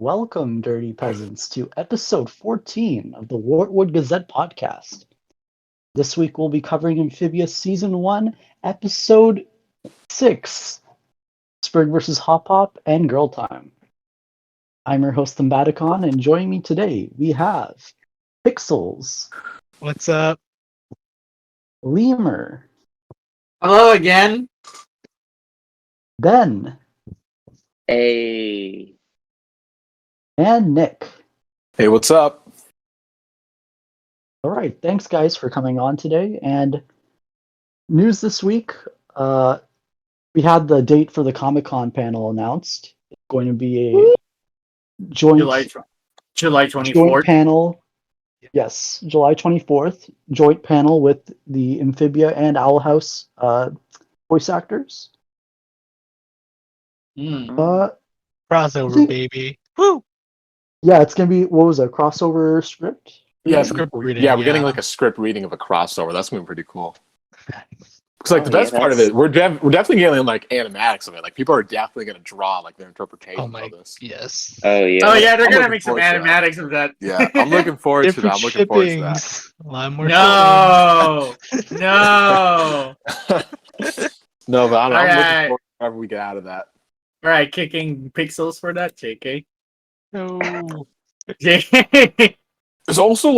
Welcome, dirty peasants, to episode 14 of the Wartwood Gazette podcast. This week we'll be covering Amphibia Season 1, Episode 6, Sprig Vs Hop Pop and Girl Time. I'm your host, Thembaticon, and joining me today we have Pixels. What's up? Lemur. Hello again. Ben. Hey. And Nick. Hey, what's up? All right, thanks guys for coming on today. And news this week, we had the date for the Comic-Con panel announced. It's going to be a joint July 24th. panel. Yes, July 24th, joint panel with the Amphibia and Owl House voice actors. Mm. Crossover, baby. Woo! Yeah, it's going to be, what was it, a crossover script? Yeah, Script reading, we're getting like a script reading of a crossover. That's gonna be pretty cool. Because like the yeah, best part of it, we're definitely getting like animatics of it. Like people are definitely gonna draw like their interpretation Oh my, of this. yes. Oh yeah. Oh yeah, they're I'm gonna looking make some forward to that. animatics of that. Yeah, I'm looking forward to that. Different I'm looking forward to that. shippings. A lot more No, no. No, but I'm looking Alright. forward to whatever we get out of that. All right, kicking pixels for that, JK. No. JK. There's also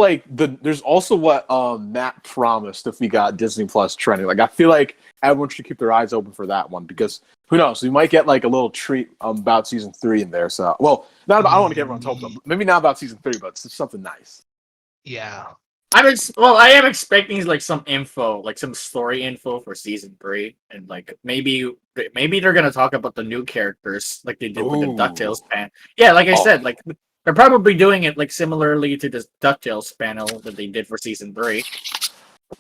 what Matt promised if we got Disney Plus trending. Like I feel like everyone should keep their eyes open for that one because who knows, we might get like a little treat about season 3 in there. So well, not about, I don't want to get everyone's hopes up. Maybe not about season 3, but it's something nice. Yeah. I am expecting like some info, like some story info for season 3, and like maybe they're gonna talk about the new characters like they did with the Ooh. DuckTales pan. Yeah, like I said, like they're probably doing it like similarly to this DuckTales panel that they did for season 3.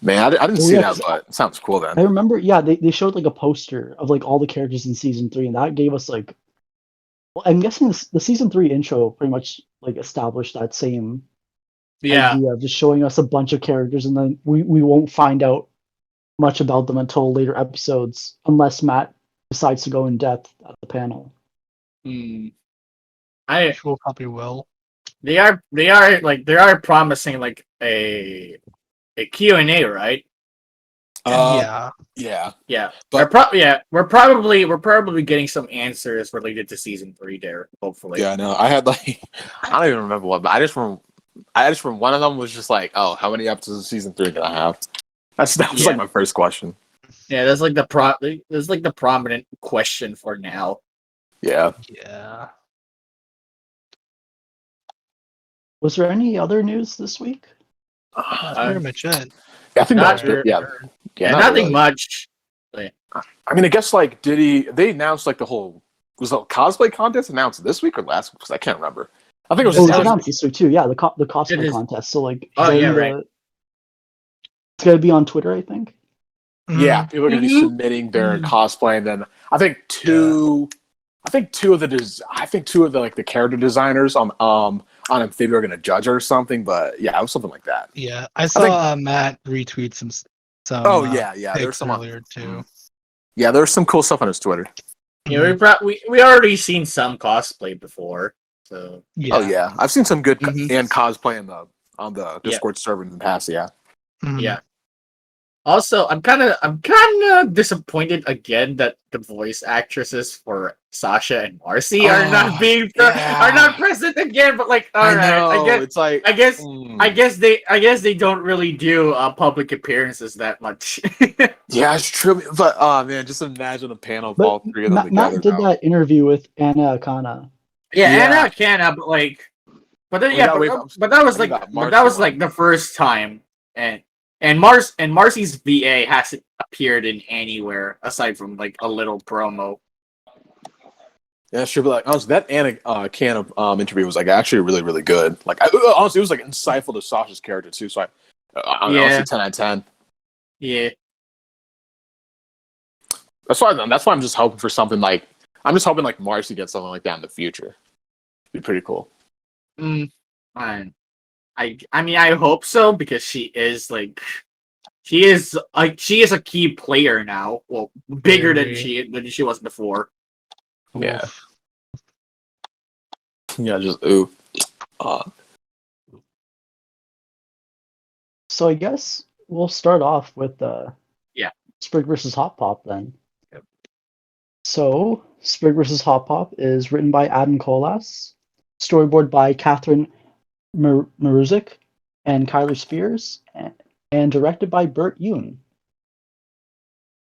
Man, I didn't Oh, see yeah, that, but it sounds cool I then. remember, yeah, they showed like a poster of like all the characters in season 3, and that gave us like, well, I'm guessing the season 3 intro pretty much like established that same Yeah, idea of just showing us a bunch of characters, and then we won't find out much about them until later episodes, unless Matt decides to go in depth at the panel. Hmm. Sure, probably will. They are promising like a Q&A, right? Yeah. Yeah. Yeah. But- We're probably getting some answers related to season 3 there, hopefully. Yeah, no, I had like I don't even remember what, but I just remember one of them was just like, oh, how many episodes of season 3 can I have? That was like my first question. Yeah, that's like the prominent question for now. Yeah. Yeah. Was there any other news this week? That's pretty much it. I think Not that was it. Yeah. Yeah, not nothing really. much. I mean, I guess like they announced like the whole was the cosplay contest announced this week or last week? Because I can't remember. I think it was Oh, it's last announced week. this week too. Yeah, the It cosplay is. contest. So like, Oh, yeah, then, right. it's gonna be on Twitter, I think. Yeah, people are gonna be Mhm. submitting their Mhm. cosplay, and then I think two of the like the character designers on Amphibia are gonna judge her or something. But yeah, it was something like that. Yeah. I saw Matt retweet some. Oh yeah, there's pics some earlier too. Yeah, there's some cool stuff on his Twitter. Yeah, we already seen some cosplay before, so Yeah. Oh yeah, I've seen some good Mhm. and cosplay on the Discord server in the past. Yeah. Mhm. yeah. Also, I'm kind of disappointed again that the voice actresses for Sasha and Marcy are not Oh, being yeah. are not present again. But like, all right, I guess it's like I guess they don't really do public appearances that much. Yeah, it's true. But man, just imagine a panel of But all three of them Matt together. did now. that interview with Anna Akana. Yeah, Yeah. Anna Canna, but like, but then We yeah, gotta wait but that was we like, got but that was Marcy like the first time, and Marcy's VA hasn't appeared in anywhere aside from like a little promo. Yeah, sure. But like, honestly, that Anna can interview was like actually really, really good. Like, honestly, it was like insightful to Sasha's character too. So Yeah. honestly, 10 out of 10. Yeah, That's why I'm just hoping for something like Marcy gets something like that in the future. It'd be pretty cool. fine. I mean, I hope so because she is a key player now. Well, bigger than Very. she was before. Yeah. Yeah, just ooh. So I guess we'll start off with Yeah. Sprig vs Hop Pop then. Yep. So Sprig vs Hop Pop is written by Adam Colas, storyboard by Catherine Maruzik and Kyler Spears, and directed by Bert Yoon.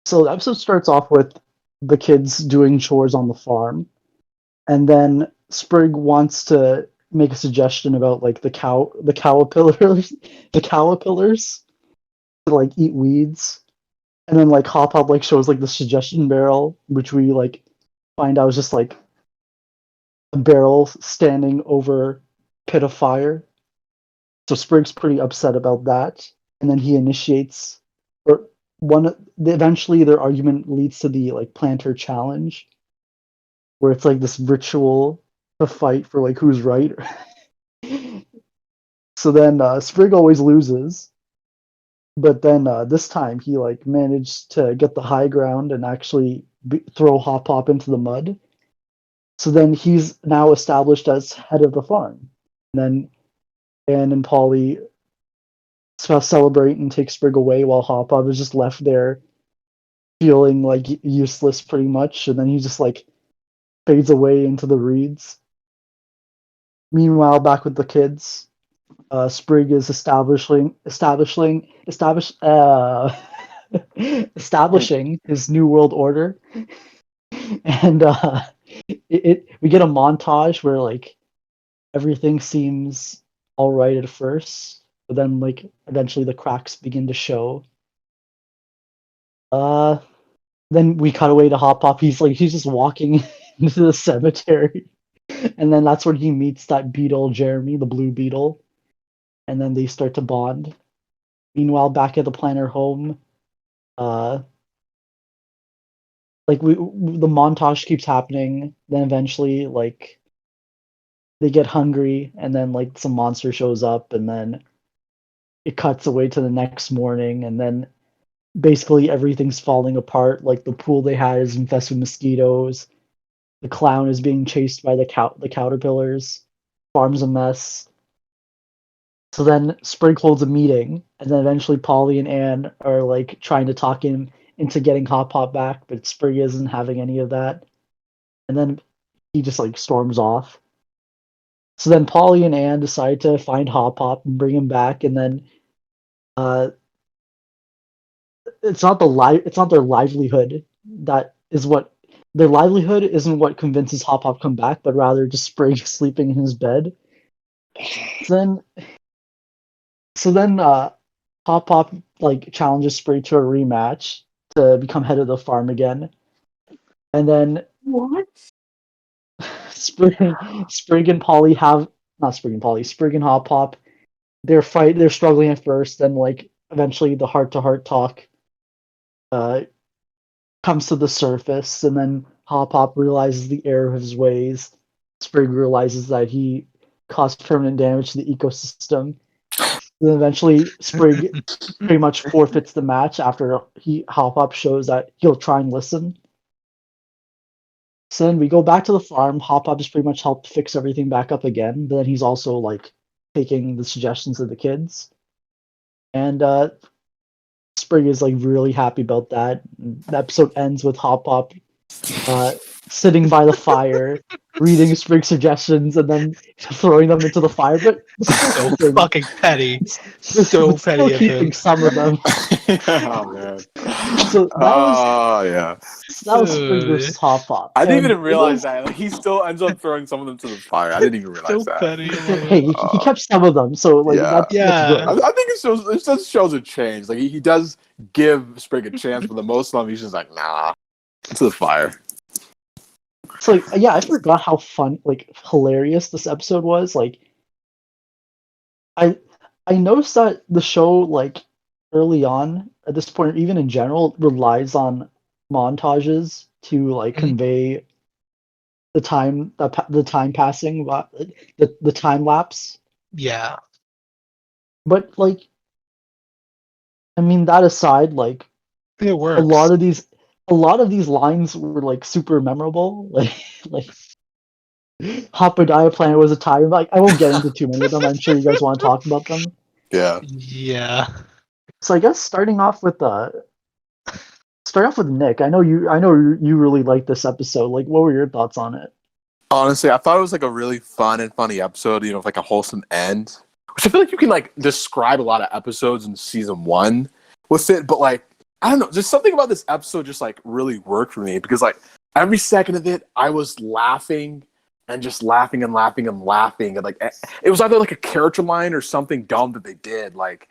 So the episode starts off with the kids doing chores on the farm, and then Sprig wants to make a suggestion about like the caterpillars, the caterpillars to like eat weeds, and then like Hop Hop like shows like the suggestion barrel, which we like find out is just like a barrel standing over a pit of fire. So Sprig's pretty upset about that, and then he initiates, or eventually their argument leads to the like planter challenge, where it's like this ritual to fight for like who's right. So then Sprig always loses, but then this time he like managed to get the high ground and actually throw Hop Hop into the mud. So then he's now established as head of the farm. And then Anne and Polly celebrate and take Sprig away while Hop Hop is just left there feeling like useless pretty much, and then he just like fades away into the reeds. Meanwhile, back with the kids, Sprig is establishing his new world order, and we get a montage where like everything seems all right at first, but then like eventually the cracks begin to show. Then we cut away to Hop Pop. He's just walking into the cemetery, and then that's when he meets that beetle, Jeremy, the blue beetle, and then they start to bond. Meanwhile, back at the planter home, the montage keeps happening. Then eventually, like they get hungry, and then like some monster shows up, and then it cuts away to the next morning, and then basically everything's falling apart. Like the pool they had is infested with mosquitoes. The clown is being chased by the caterpillars. Farm's a mess. So then Sprig holds a meeting, and then eventually Polly and Anne are like trying to talk him into getting Hop Hop back, but Sprig isn't having any of that. And then he just like storms off. So then Polly and Anne decide to find Hop Hop and bring him back, and then it's not their livelihood that is what their livelihood isn't what convinces Hop Hop come back, but rather just Sprig sleeping in his bed. So then Hop Pop like challenges Sprig to a rematch to become head of the farm again. And then What? Sprig and Polly have not Sprig and Polly, Sprig and Hop Pop, they're struggling at first, then like eventually the heart to heart talk comes to the surface, and then Hop Hop realizes the error of his ways. Sprig realizes that he caused permanent damage to the ecosystem. Then eventually Sprig pretty much forfeits the match after Hop Hop shows that he'll try and listen. So then we go back to the farm. Hop Hop just pretty much helped fix everything back up again, but then he's also like taking the suggestions of the kids. And Sprig is like really happy about that. The episode ends with Hop Hop sitting by the fire, reading Sprig's suggestions, and then throwing them into the fire. But So fucking petty. so So still petty of keeping him. some of them. Oh man. So Yeah. that was Sprig versus Hop Pop. I didn't And even realize that. Like, he still ends up throwing some of them to the fire. I didn't even realize So that. petty. I love it. Hey, he kept some of them, so like Yeah. that's Yeah. good. I think it just shows a change. Like he does give Sprig a chance, but the most of them he's just like, nah, to the fire. So like, yeah, I forgot how fun, like hilarious this episode was. Like, I noticed that the show, like early on at this point, or even in general, relies on montages to like convey the time passing, the time lapse. Yeah. But like, I mean, that aside, like It works. a lot of these lines were like super memorable. Like Hopadaya Planet was a tie. Like, I won't get into too many of them. I'm sure you guys want to talk about them. Yeah. Yeah. So I guess starting off with Nick. I know you really liked this episode. Like, what were your thoughts on it? Honestly, I thought it was like a really fun and funny episode, with like a wholesome end. Which I feel like you can like describe a lot of episodes in season 1 with it, but like I don't know, just something about this episode just like really worked for me because like every second of it I was laughing and just laughing and laughing and laughing and like it was either like a character line or something dumb that they did. Like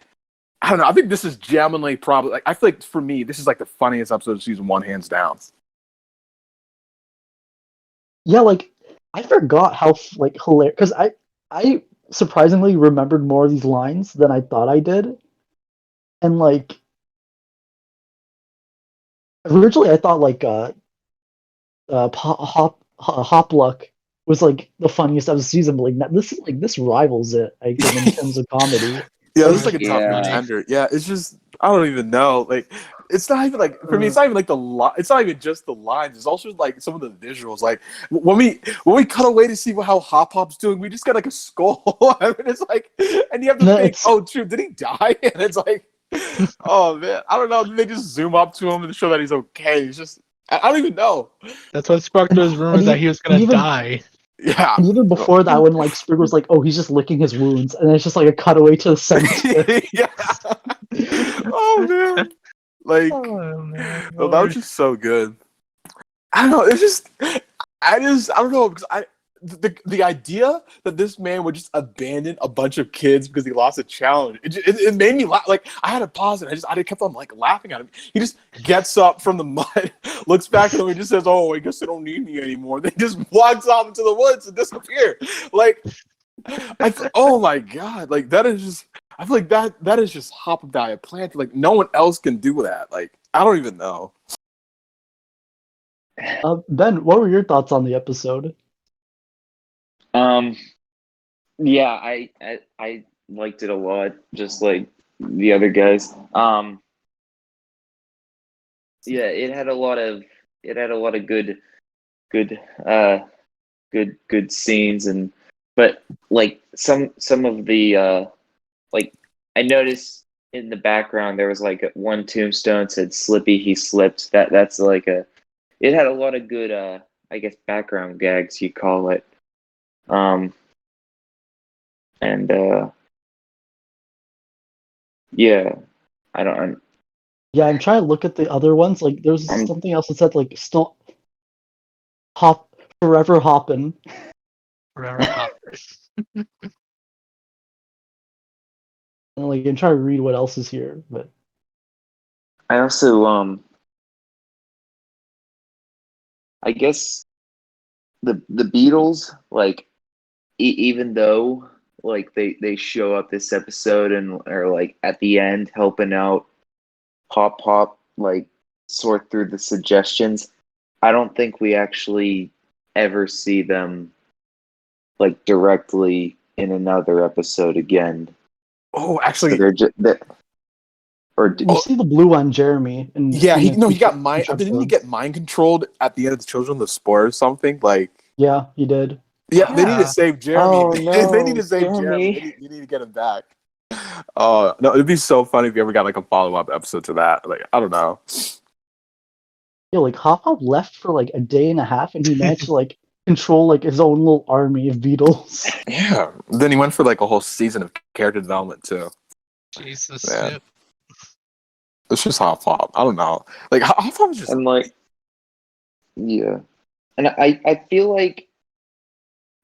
I don't know, I think this is genuinely probably like I feel like for me this is like the funniest episode of season 1 hands down. Yeah, like I forgot how like hilarious because I surprisingly remembered more of these lines than I thought I did, and like originally I thought like Hopluck was like the funniest of the season, but like this rivals it, I think, in terms of comedy. Yeah, this is like a tough Yeah. contender. Yeah, it's just I don't even know. Like, it's not even like for me. It's not even like it's not even just the lines. It's also like some of the visuals. Like when we cut away to see how Hop Pop's doing, we just got like a skull. I mean, it's like, and you have to No, think, it's- oh, true, did he die? And it's like, oh man, I don't know. They just zoom up to him and show that he's okay. It's just I don't even know. That's what sparked those rumors that he was gonna even- die. Yeah. And even before that, when like Sprig was like, "Oh, he's just licking his wounds," and then it's just like a cutaway to the cemetery. Yeah. Oh man. Like. Oh, man. Oh, that was just so good. I don't know. It's just, I don't know because the idea that this man would just abandon a bunch of kids because he lost a challenge, it made me laugh. Like I had to pause and I kept on like laughing at him. He just gets up from the mud, looks back at him, and just says, "Oh, I guess they don't need me anymore." Then he just walks off into the woods and disappears. Like, oh my god, like that is just. I feel like that is just Hopadaya Planet. Like no one else can do that. Like I don't even know. Ben, what were your thoughts on the episode? Yeah, I liked it a lot, just like the other guys. Yeah, it had a lot of good scenes but like some of the like I noticed in the background there was like one tombstone said Slippy he slipped. That's like it had a lot of good I guess background gags you call it. And yeah, I don't. Yeah, I'm trying to look at the other ones. Like, there's something else that said like still forever hopping. Forever hoppers. And like I'm trying to read what else is here, but I also I guess the Beatles like even though like they show up this episode and are like at the end helping out Hop Pop like sort through the suggestions, I don't think we actually ever see them like directly in another episode again. Oh, actually, So they're just you see the blue one, Jeremy. And yeah, he got mind. Didn't he get mind controlled at the end of the Children of the Spore or something? Like, yeah, he did. yeah, they need to save Jeremy. Oh, no, they need to save Jeremy. You need to get him back. Oh no, it'd be so funny if you ever got like a follow-up episode to that. Like, I don't know. Yeah, like Hop Pop left for like a day and a half, and he managed to like control like his own little army of beetles. Yeah. Then he went for like a whole season of character development too. Jesus. Man. Snip. It's just Hop Pop. I don't know. Like Hop Pop is just and like yeah. And I feel like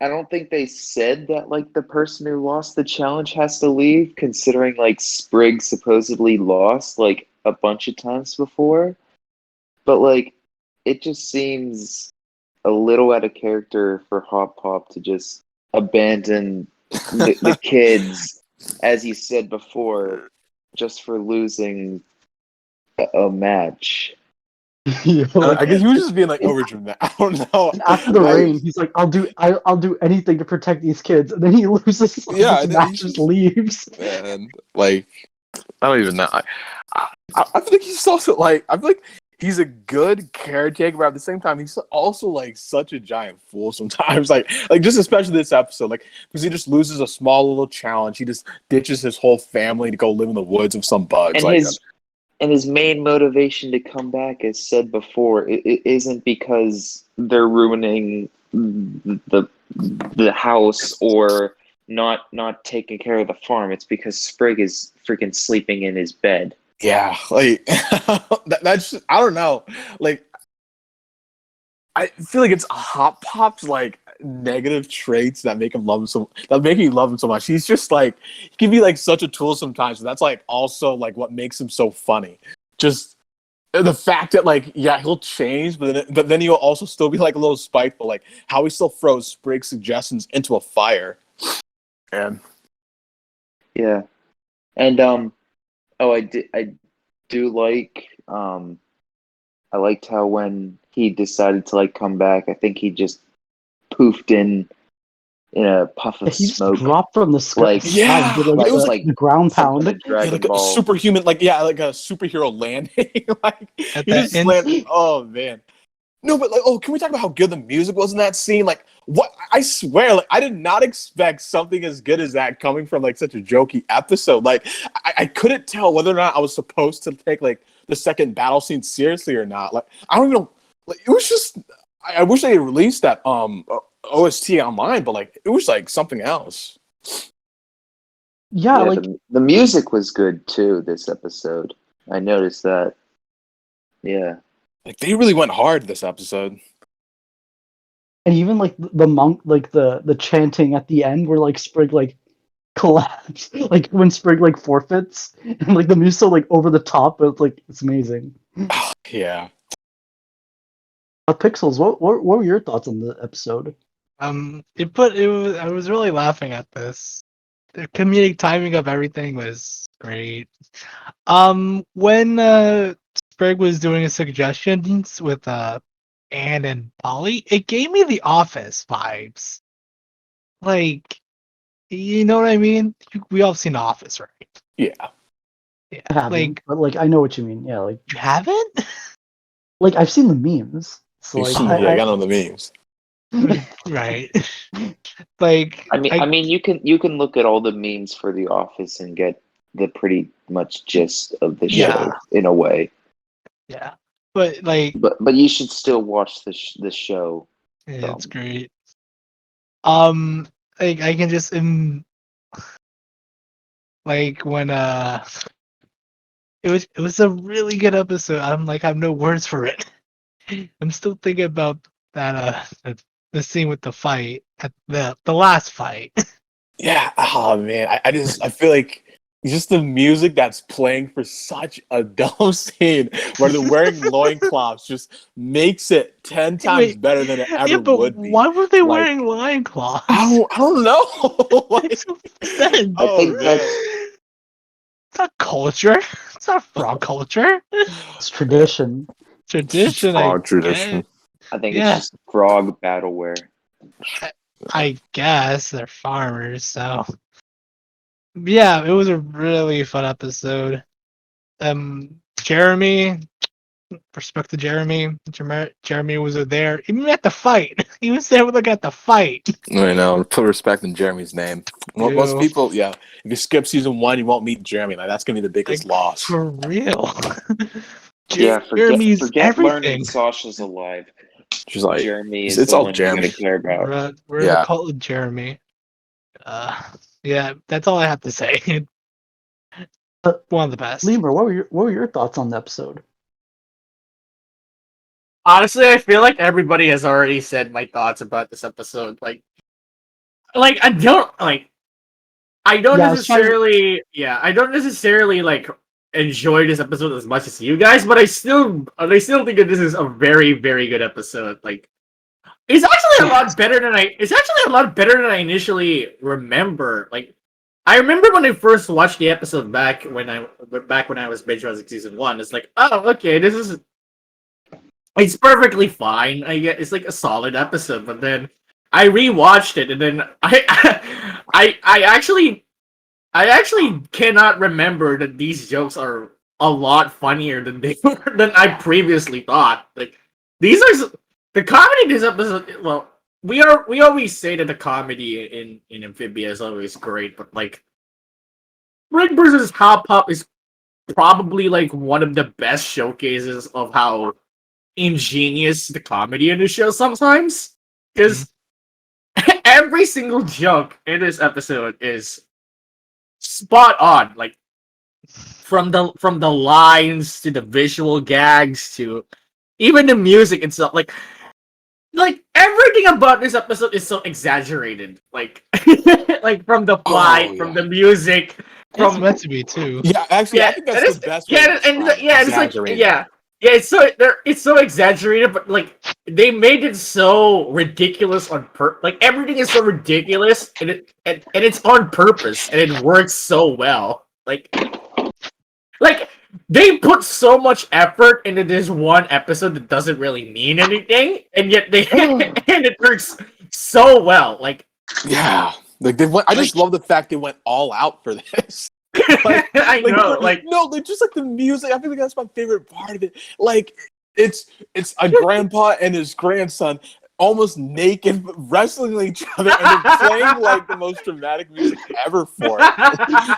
I don't think they said that like the person who lost the challenge has to leave, considering like Sprig supposedly lost like a bunch of times before. But like it just seems a little out of character for Hop Pop to just abandon the kids, as he said before, just for losing a match. Yeah, like, I guess he was just being like overdramatic. I don't know. after the Like, rain, he's like, "I'll do anything to protect these kids," and then he loses. Yeah, his and then match he just just- leaves. And like, I don't even know. I feel like he's also like, I feel like he's a good caretaker, but at the same time, he's also like such a giant fool sometimes. Like just especially this episode, like because he just loses a small little challenge. He just ditches his whole family to go live in the woods with some bugs. And his main motivation to come back, as said before, it isn't because they're ruining the house or not taking care of the farm. It's because Sprig is freaking sleeping in his bed. Yeah, like that's just, I don't know. Like I feel like it's Hop Pop's like negative traits that make him love him so much. He's just like he can be like such a tool sometimes, but that's like also like what makes him so funny. Just the fact that like he'll change, but then he'll also still be like a little spiteful, like how he still throws Sprig's suggestions into a fire. And yeah, and I do like I liked how when he decided to like come back, I think he just poofed in a puff of He just smoke. dropped from the sky. Like, Did, it was like the ground pound. a Dragon like Ball. a superhuman, like a superhero landing. Like At he the just end- landed. Oh man. No, but like, can we talk about how good the music was in that scene? Like, what? I swear, like, I did not expect something as good as that coming from like such a jokey episode. Like, I couldn't tell whether or not I was supposed to take like the second battle scene seriously or not. Like, I don't even know. Like, it was just. I wish they had released that OST online, but like, it was like something else. Yeah, like the music was good too this episode. I noticed that. Yeah. Like they really went hard this episode. and even like the monk, like the chanting at the end, where like Sprig like collapse, like when Sprig like forfeits, and like the music's so like over the top, but like it's amazing. Yeah. Pixels, what were your thoughts on the episode? I was really laughing at this. The comedic timing of everything was great. When Sprig was doing his suggestions with Anne and Polly, it gave me The Office vibes. Like, you know what I mean? We all seen The Office, right? Yeah. Yeah. I haven't, Like, but like I know what you mean. Yeah, like you haven't? like I've seen the memes. So like I got on the memes. Right. Like, I mean, you can look at all the memes for The Office and get the pretty much gist of the show Yeah. in a way. yeah. But like, But you should still watch the show. yeah, it's great. Like I can just like when it was a really good episode. I have no words for it. I'm still thinking about that the scene with the fight at the last fight. Yeah. Oh man. I feel like just the music that's playing for such a dumb scene where they're wearing loincloths just makes it 10 times Wait, better than it ever yeah, but would be. why were they Like, wearing loincloths? I don't know. Like, Makes no sense. oh, think man. that's- It's not culture. It's not frog culture. it's tradition. Tradition. Frog tradition. I think Yeah. it's just frog battleware. I guess they're farmers, so yeah, it was a really fun episode. Jeremy, respect to Jeremy. Jeremy was there, even at the fight. He was there looking at the fight. I know. Put respect in Jeremy's name. Most Ew. people, yeah. If you skip season 1, you won't meet Jeremy. Like that's gonna be the biggest loss. For real. Yeah, Jeremy's forget everything. learning Sasha's alive. She's like, Jeremy is it's the all one Jeremy. you gotta care about. We're in Yeah. the cult of Jeremy. Yeah, that's all I have to say. One of the best. Lemur, what were your thoughts on the episode? Honestly, I feel like everybody has already said my thoughts about this episode. Like I don't Yeah, I was trying to- I don't necessarily like enjoy this episode as much as you guys, but I still think that this is a very, very good episode. Like, it's actually a lot better than I initially remember. Like, I remember when I first watched the episode back when I was binge watching season 1. It's like, oh, okay, it's perfectly fine. I get it's like a solid episode, but then I rewatched it, and then I actually cannot remember that these jokes are a lot funnier than they were than I previously thought. Like these are the comedy in this episode. Well, we always say that the comedy in Amphibia is always great, but like Sprig versus Hop Pop is probably like one of the best showcases of how ingenious the comedy in the show sometimes. Because every single joke in this episode is spot on. Like from the lines to the visual gags to even the music itself. Like everything about this episode is so exaggerated. Like like from the plot, from the music, It's from meant to be too. Yeah, actually, I think that's the best. Way to describe it. it's like Exaggerated. yeah, it's so exaggerated, but like they made it so ridiculous on like everything is so ridiculous, and it's on purpose, and it works so well. Like they put so much effort into this one episode that doesn't really mean anything, and yet they and it works so well. Like Yeah, like they went. I just love the fact they went all out for this. Like, I know, like no, like just like the music. I feel like that's my favorite part of it. Like it's a grandpa and his grandson almost naked wrestling each other, and they're playing like the most dramatic music ever for it.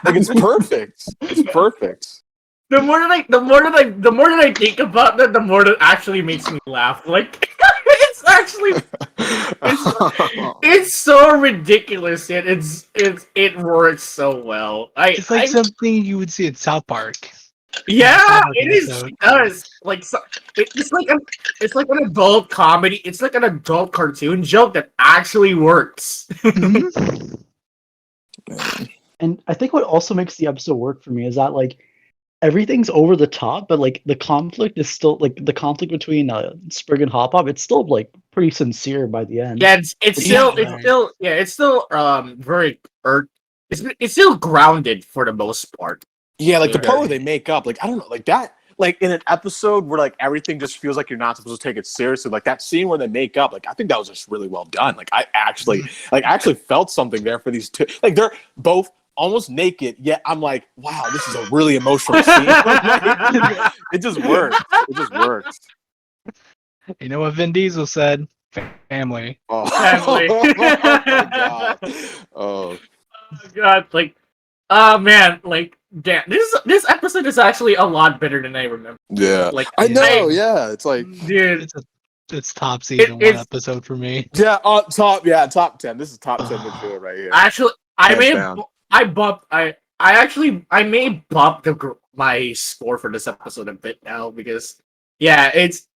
Like it's perfect. It's perfect. the more that I think about that, the more that actually makes me laugh. Like it's actually it's so ridiculous, yet it works so well. It's like something you would see in South Park. Yeah, Like it is. episode. It does. Like it's like an adult comedy. It's like an adult cartoon joke that actually works. And I think what also makes the episode work for me is that like everything's over the top, but like the conflict is still like the conflict between Sprig and Hop Pop. It's still like pretty sincere by the end. Yeah, it's still very it's still grounded for the most part. Yeah, like the Yeah. part where they make up, like I don't know, like that, like in an episode where like everything just feels like you're not supposed to take it seriously. Like that scene where they make up, like I think that was just really well done. Like I actually felt something there for these two. Like they're both almost naked, yet I'm like, wow, this is a really emotional scene. It just works. It just works. You know what Vin Diesel said? Family. Oh, Family. oh my god. Oh. Oh god, like oh man, like damn, this episode is actually a lot better than I remember. Yeah. Like I know, yeah. It's like dude, It's top season one it's- episode for me. yeah, top 10. This is top 10 material right here. actually I Hands may down. I may bump my score for this episode a bit now because yeah, it's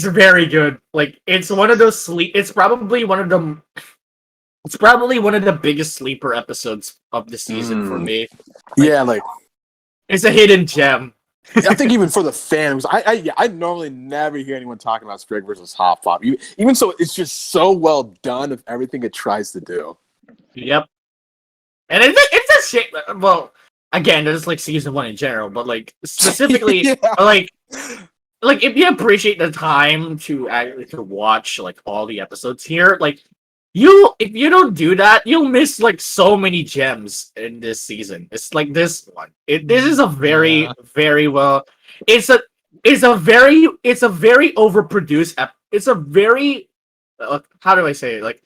very good. Like it's one of those it's probably one of the biggest sleeper episodes of the season for me. Yeah, like It's a hidden gem. I think even for the fans, I normally never hear anyone talking about Sprig versus Hop Pop. Even so, it's just so well done of everything it tries to do. Yep. And it's a shame. Well, again, that's like season one in general, but like specifically, Yeah. like if you appreciate the time to actually to watch like all the episodes here, like if you don't do that, you'll miss like so many gems in this season. It's like this one. This is a very very well. It's a very overproduced. It's a very how do I say it? Like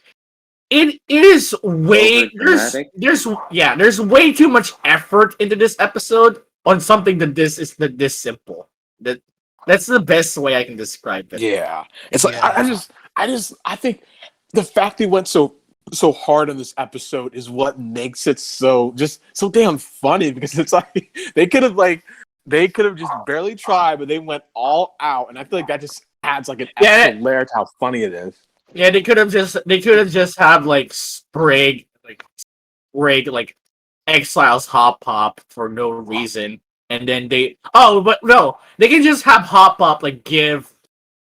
it is way Overdramatic? there's way too much effort into this episode on something this simple. That's the best way I can describe it. Yeah, it's like Yeah. I think the fact they went so hard on this episode is what makes it so damn funny, because it's like they could have just barely tried, but they went all out, and I feel like that just adds like an extra layer to how funny it is. Yeah, they could have just have like Sprig like exiles Hop Pop for no reason, and then they can just have Hop Pop like give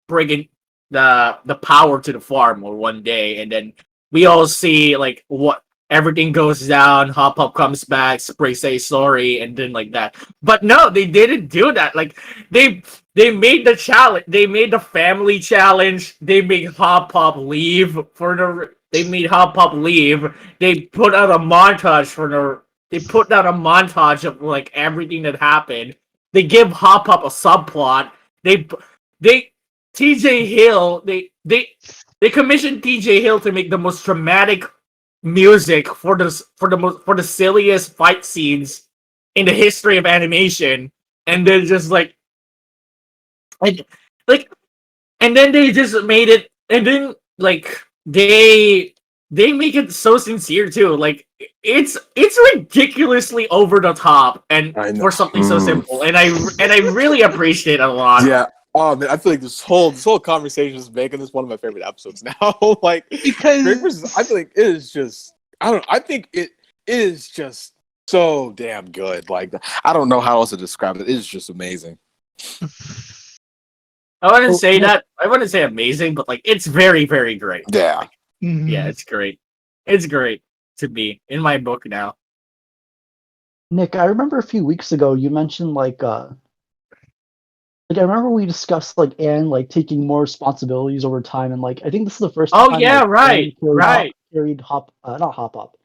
Sprig the power to the farm or one day, and then we all see like what everything goes down. Hop Pop comes back, Sprig says sorry, and then like that. But no, they didn't do that. Like they made the challenge. They made the family challenge. They made Hop Pop leave They made Hop Pop leave. They put out a montage of like everything that happened, they give Hop Pop a subplot. They TJ Hill they commissioned TJ Hill to make the most dramatic music for the silliest fight scenes in the history of animation, and then just like like and then they just made it, and then like they make it so sincere too. Like it's ridiculously over the top, and I know. for something so simple, and I really appreciate it a lot. Yeah. Oh man, I feel like this whole conversation is making this one of my favorite episodes now. Like Because I feel like it is just I think it is just so damn good. Like I don't know how else to describe it. It is just amazing. I wouldn't say that. I wouldn't say amazing, but like it's very, very great. Yeah. Yeah, it's great. It's great to be in my book now. Nick, I remember a few weeks ago you mentioned like I remember we discussed like Anne like taking more responsibilities over time, and like I think this is the first Oh time. yeah, like, right, Anne right. carried not Hop Up.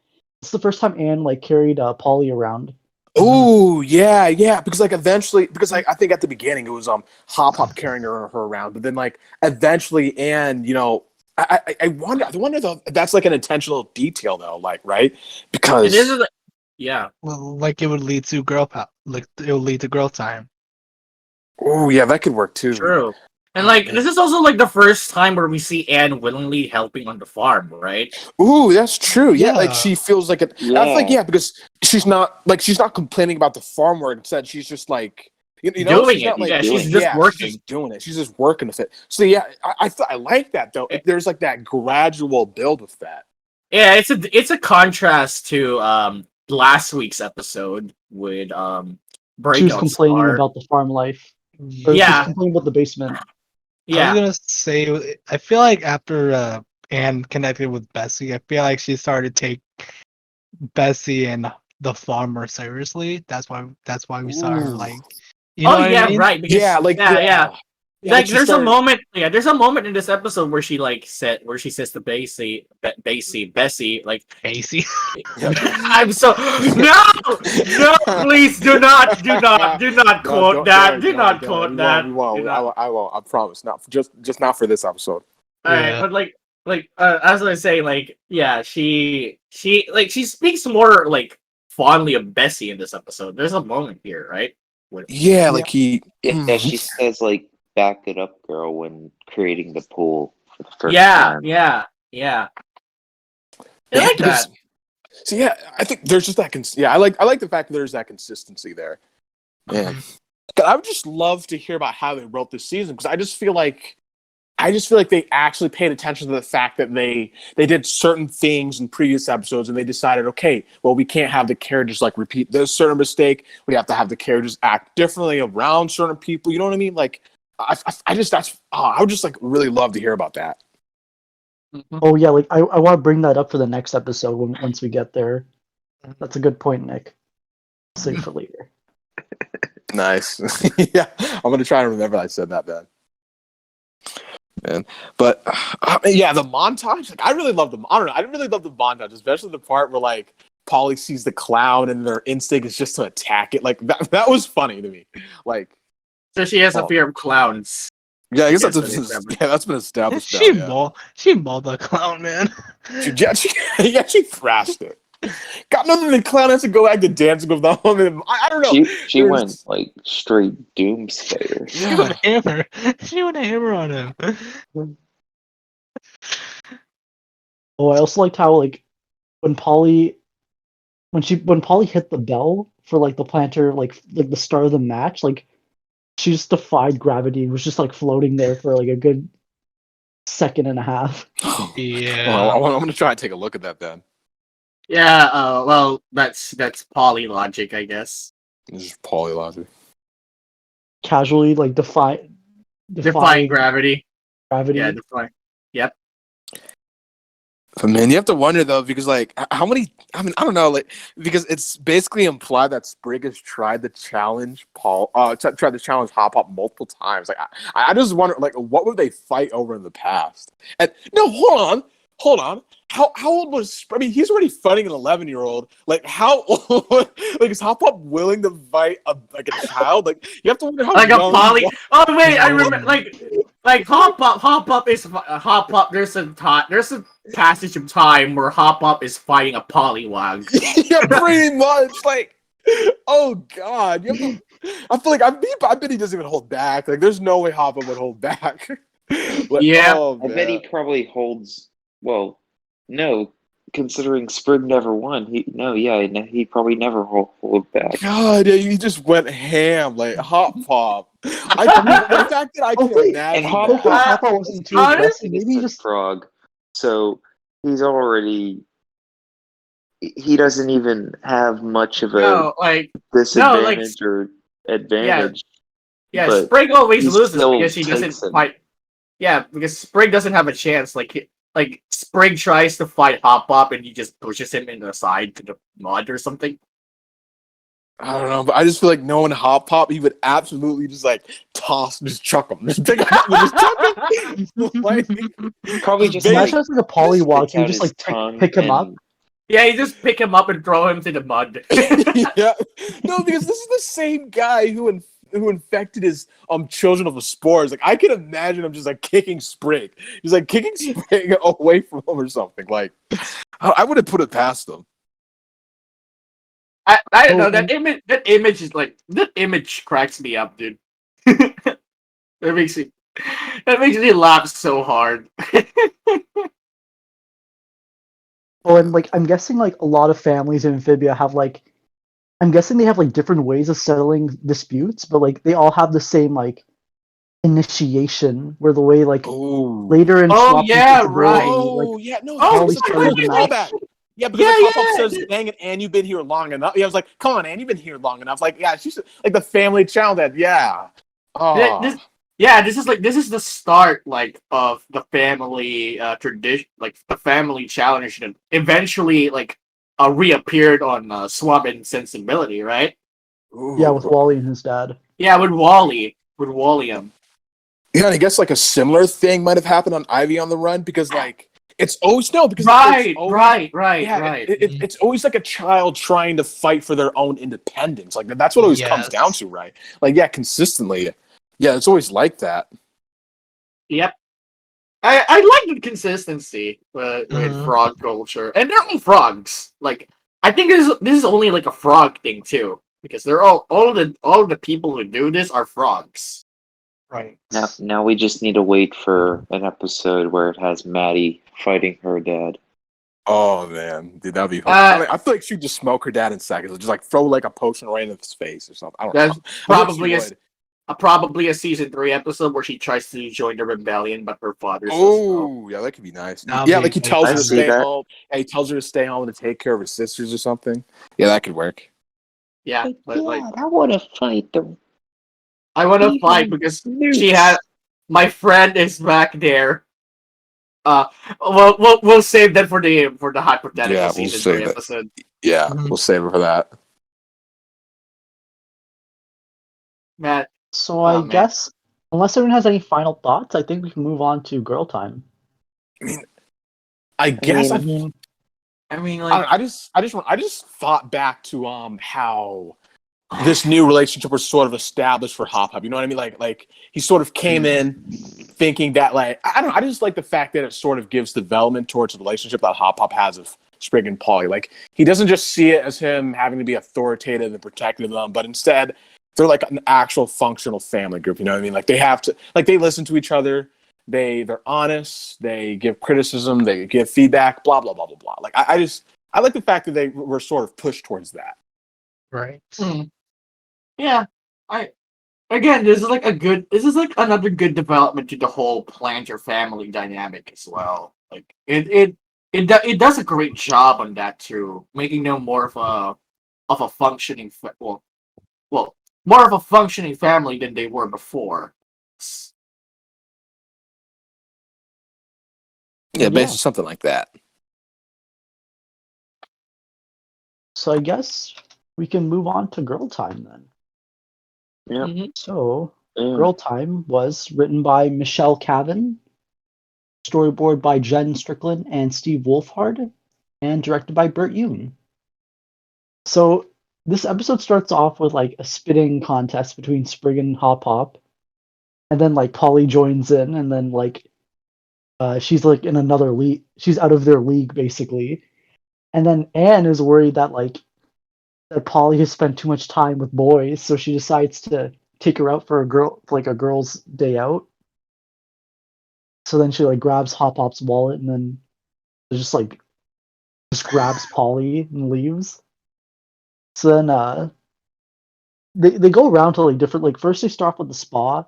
It's the first time Anne like carried Polly around. Oh yeah, because like eventually, because like I think at the beginning it was Hop Hop carrying her around, but then like eventually, and I wonder though if that's like an intentional detail though, like right? Because It is. Yeah. well, like it would lead to girl power. Like it would lead to girl time. oh yeah, that could work too. True. And like this is also like the first time where we see Anne willingly helping on the farm, right? Ooh, that's true. Yeah, like Yeah. she feels like it. Yeah. I feel like because she's not complaining about the farm work. Instead, she's just like Doing she's it. not, like, Yeah, doing she's it. just Yeah, working. She's just doing it. She's just working with it. So yeah, I like that though. There's like that gradual build with that. Yeah, it's a contrast to last week's episode with She was Breakout complaining Star. about the farm life. Or she was Yeah. complaining about the basement. I Yeah. was gonna say, I feel like after Anne connected with Bessie, I feel like she started to take Bessie and the farm more seriously. That's why we saw her Ooh. like, you know Oh what yeah, I mean? right. Because, Yeah, like yeah. Yeah, Like she there's started- a moment. Yeah, there's a moment in this episode where she says to Bessie, like, Casey. I'm so no, please do not quote that. Do not quote that. We won't. I won't. I promise. Not just not for this episode. Alright, Yeah. but as I say, like, yeah, she speaks more like fondly of Bessie in this episode. There's a moment here, right? Yeah, like he. Yeah, she says like "back it up, girl" when creating the pool for the first Yeah, time. yeah. I like that. So yeah, I think there's just that. I like the fact that there's that consistency there. Yeah, I would just love to hear about how they wrote this season, because I just feel like they actually paid attention to the fact that they did certain things in previous episodes, and they decided, okay, well, we can't have the characters like repeat this certain mistake. We have to have the characters act differently around certain people. You know what I mean? Like, I would just like really love to hear about that. Oh yeah, like I want to bring that up for the next episode once we get there. That's a good point, Nick. Save for later. Nice. Yeah, I'm gonna try and remember I said that then. Man, but yeah, the montage. Like, I really love them. I don't know. I really love the montage, especially the part where like Polly sees the clown and their instinct is just to attack it. Like that was funny to me. Like, So she has a fear of clowns. yeah, I guess Yes, that's been established. She now, mauled the clown, man. yeah. She thrashed it. Got nothing. The clown has to go back to dancing with the woman. I don't know. She went like straight doomslayer. She would hammer. She would hammer on him. Oh, I also liked how like when Polly hit the bell for like the planter, like the start of the match, like she just defied gravity and was just like floating there for like a good second and a half. Yeah. Well, I'm gonna try and take a look at that then. Yeah, well, that's poly logic, I guess. This is Polly logic. Casually like defying Gravity. gravity. Yeah, defying. Yep. But man, you have to wonder though, because like how many? I mean, I don't know, like because it's basically implied that Sprig has tried to challenge tried to challenge Hop Pop multiple times. Like I just wonder, like, what would they fight over in the past? And no, hold on. how old was? I mean, he's already fighting an 11-year-old. Like, how old? Like, is Hop Pop willing to fight a child? Like, you have to wonder how Like a young he poly. was. Oh wait, I remember. Like Hop Pop is Hop Pop. There's a passage of time where Hop Pop is fighting a polywog. Yeah, pretty much. Like, oh god, you have to. I feel like I bet he doesn't even hold back. Like, there's no way Hop Pop would hold back. Like, Yeah. oh, I bet he man. probably holds. Well, no, considering Sprig never won. He probably never hold back. God, yeah, he just went ham, like Hop Pop. The fact that I can Hopefully- imagine And Hop that. Pop- Papa wasn't too Honestly, aggressive. Maybe he just frog, so he's already. He doesn't even have much of a No, like disadvantage or advantage. yeah. but Sprig always he loses still because he doesn't takes him. fight. Yeah, because Sprig doesn't have a chance. Like Sprig tries to fight Hop Pop and he just pushes him into the side to the mud or something. I don't know, but I just feel like knowing Hop Pop, he would absolutely just like toss, just chuck him, just pick him up and just chuck him. Like, Probably just Big- imagine it's like a polywog. sticks You out just his like tongue pick him up. and- Yeah, you just pick him up and throw him to the mud. yeah, no, because this is the same guy who infected his children of the spores. Like, I can imagine him just like kicking Sprig. He's like kicking Sprig away from him or something. Like, I would have put it past him. I don't know, that image is like, that image cracks me up, dude. that makes me laugh so hard. Oh, and like I'm guessing like a lot of families in Amphibia have like, I'm guessing they have like different ways of settling disputes, but like they all have the same like initiation, where the way like Oh, later in Oh, Swap yeah, Insensibility, right. oh, yeah, no, Oh, it's a started perfect the match. callback. Yeah, because Yeah, like Hop Pop yeah. says, "Dang it, Ann, you've been here long enough." Yeah, I was like, "Come on, Ann, you've been here long enough." Like, yeah, she's like the family challenge. That, yeah. Oh, This is the start like of the family tradition, like the family challenge that eventually like reappeared on Swap Insensibility, right? yeah, with Ooh. Wally and his dad. Yeah, with Walliam. Yeah, and I guess like a similar thing might have happened on Ivy on the Run because like it's always because Right, it's always, right. It's always like a child trying to fight for their own independence. Like that's what it always comes Yes. down to, right? Like yeah, consistently. Yeah, it's always like that. Yep. I like the consistency with Mhm. frog culture, and they're all frogs. Like I think this is only like a frog thing too, because they're all the people who do this are frogs. Right. Now we just need to wait for an episode where it has Maddie fighting her dad. Oh man, dude, that'd be. I feel like she'd just smoke her dad in seconds, or just like throw like a potion right in his face or something. I don't That's know. I think probably she would. probably a season 3 episode where she tries to join the rebellion, but her father says no. Oh, yeah, that could be nice. That'd Yeah, be like he nice. tells her I to see stay that. home. And he tells her to stay home and to take care of her sisters or something. Yeah, that could work. Yeah, but like I want to fight the. I want to fight because she had my friend is back there. We'll save that for the hypothetical Yeah, we'll season save 3 it. episode. Yeah, Mhm. we'll save it for that. Matt, So Oh, I man. guess unless everyone has any final thoughts, I think we can move on to girl time. I guess I I mean, like, I just thought back to how this new relationship was sort of established for Hop Hop. You know what I mean? Like he sort of came in thinking that like I just like the fact that it sort of gives development towards the relationship that Hop Hop has with Sprig and Polly. Like he doesn't just see it as him having to be authoritative and protective of them, but instead they're like an actual functional family group. You know what I mean? Like they have to they listen to each other. They're honest. They give criticism. They give feedback. Blah blah blah blah blah. Like I like the fact that they were sort of pushed towards that. Right. yeah, this is like another good development to the whole plant your family dynamic as well. Like it does a great job on that too, making them more of a functioning more of a functioning family than they were before. Yeah, basically something like that. So I guess we can move on to girl time then. Yeah. Mhm. So Yeah. Girl Time was written by Michelle Cavan, storyboard by Jen Strickland and Steve Wolfhard, and directed by Burt Yoon. So this episode starts off with like a spitting contest between Sprig and Hop Pop, and then like Polly joins in, and then like she's like in another league. She's out of their league basically, and then Anne is worried that that Polly has spent too much time with boys, so she decides to take her out for a girl's day out. So then she like grabs Hop Pop's wallet and then just grabs Polly and leaves. So then they go around to like different, like first they start with the spa,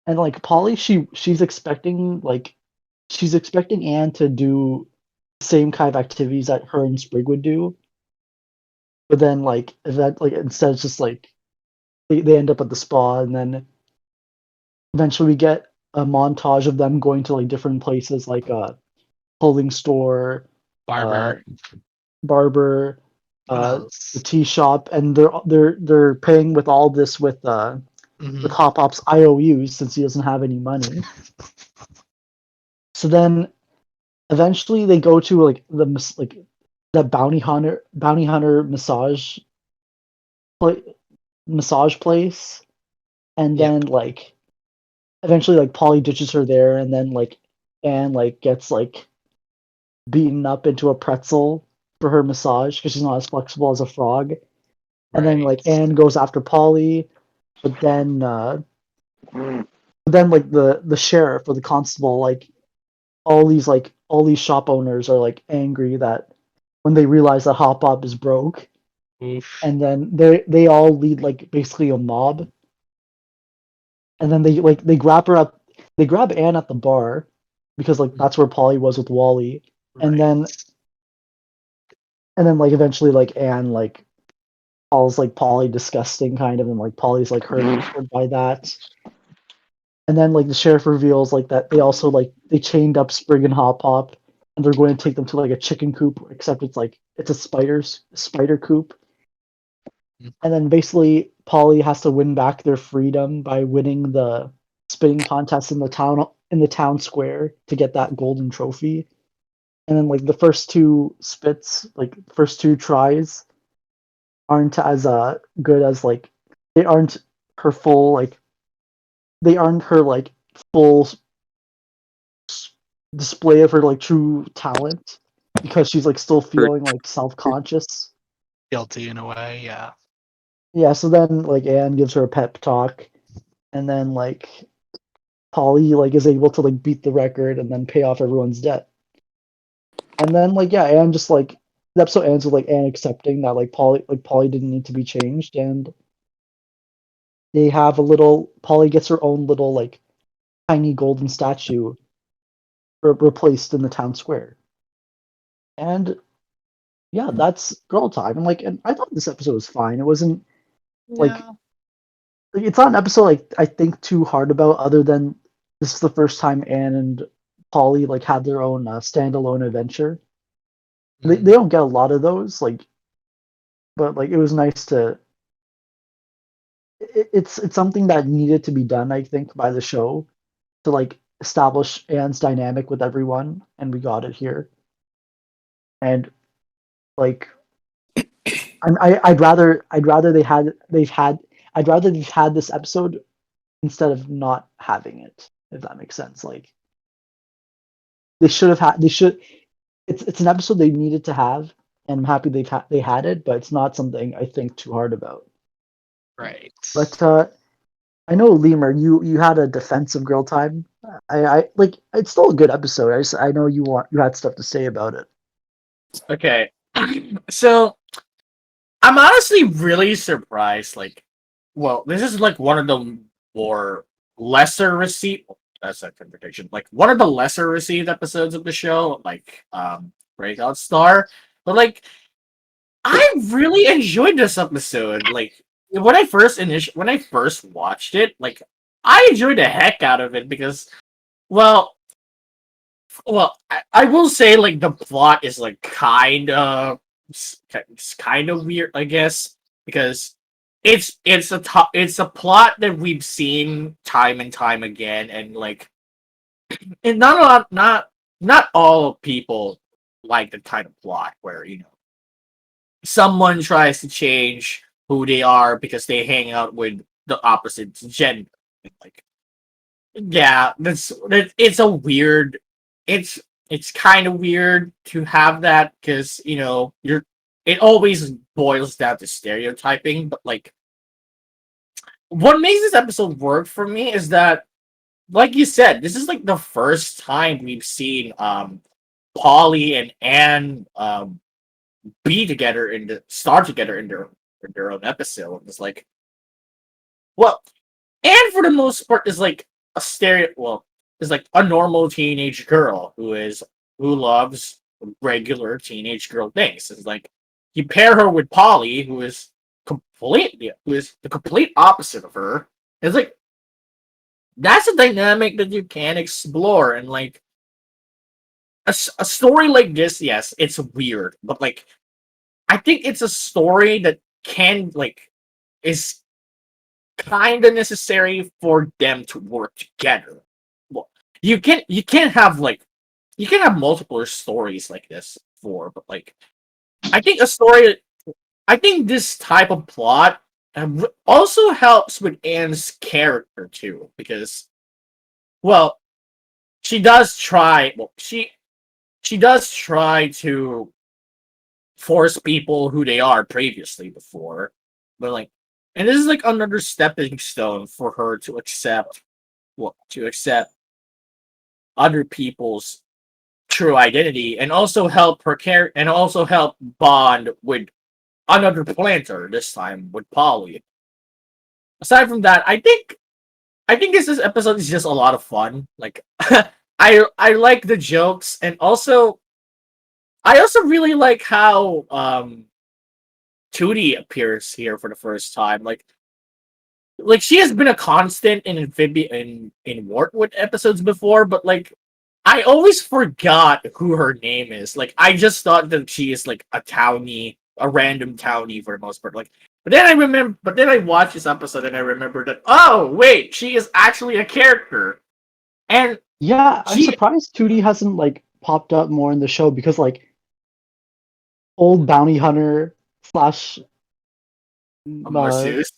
and like Polly she's expecting Anne to do the same kind of activities that her and Sprig would do. But then instead it's just like they end up at the spa, and then eventually we get a montage of them going to like different places like a clothing store, Barber. barber, What the else? tea shop, and they're paying with all this with Mhm. Hop Pop's IOUs since he doesn't have any money. So then eventually they go to the bounty hunter massage place, and Yep. then like eventually like Polly ditches her there, and then like Anne like gets like beaten up into a pretzel for her massage because she's not as flexible as a frog. And then Right. like Anne goes after Polly, but then like the sheriff or the constable, like all these shop owners are like angry that when they realize that Hop Pop is broke, Oof. and then they all lead like basically a mob, and then they grab Anne at the bar because like that's where Polly was with Wally, and Right. then like eventually like Anne like calls like Polly disgusting kind of, and like Polly's like hurt by that. And then like the sheriff reveals like that they also like they chained up Sprig and Hop Pop, and they're going to take them to like a chicken coop, except it's a spider coop. Mhm. And then basically Polly has to win back their freedom by winning the spinning contest in the town square to get that golden trophy. And then like the first two spits, like first two tries, aren't as good as like they aren't her full like they aren't her like full display of her like true talent because she's like still feeling like self-conscious. Guilty in a way. Yeah. Yeah, so then like Anne gives her a pep talk, and then like Polly like is able to like beat the record and then pay off everyone's debt. And then like yeah, Anne just like the episode ends with like Anne accepting that Polly didn't need to be changed, and they have a little Polly gets her own little like tiny golden statue replaced in the town square. And yeah, that's girl time. And I thought this episode was fine. It wasn't like Yeah. it's not an episode like I think too hard about, other than this is the first time Anne and Polly like had their own standalone adventure. They don't get a lot of those, like, but like it was nice to. It's something that needed to be done, I think, by the show to like establish Anne's dynamic with everyone, and we got it here. And like I'd rather they've had this episode instead of not having it, if that makes sense. Like they should it's an episode they needed to have, and I'm happy they had it, but it's not something I think too hard about. Right. But I know Lemur, you had a defense of Girl Time. I like it's still a good episode. I know you had stuff to say about it. Okay. So I'm honestly really surprised. Like, well, this is like one of the more lesser received. That's a interpretation. Like one of the lesser received episodes of the show, like Breakout Star. But like, I really enjoyed this episode. Like when I first watched it, like I enjoyed the heck out of it because, well, I will say like the plot is like it's kind of weird, I guess, because it's a plot that we've seen time and time again, and like and not a lot, not all people like the kind of plot where someone tries to change who they are because they hang out with the opposite gender. Like, yeah, it's a weird. It's kind of weird to have that because you're. It always boils down to stereotyping, but like, what makes this episode work for me is that, like you said, this is like the first time we've seen Polly and Anne be together start together in their own episode. It's like, well, Anne for the most part is like is like a normal teenage girl who loves regular teenage girl things. It's like you pair her with Polly, who is the complete opposite of her. It's like that's a dynamic that you can explore, and like a story like this, yes, it's weird, but like I think it's a story that is kind of necessary for them to work together. Well, you can have multiple stories like this but like I think I think this type of plot also helps with Anne's character too, because well, she does try. Well, she does try to force people who they are previously before, but like, and this is like another stepping stone for her to accept other people's true identity, and also help her care and also help bond with another planter, this time with Polly. Aside from that, I think this episode is just a lot of fun. Like I like the jokes, and also I also really like how Tootie appears here for the first time. Like she has been a constant in Amphibia in Wartwood episodes before, but like I always forgot who her name is. Like I just thought that she is like a random townie for the most part. Like, but then I watched this episode and I remember that, oh wait, she is actually a character, and Yeah, I'm she surprised Tootie hasn't like popped up more in the show because like old bounty hunter slash masseuse.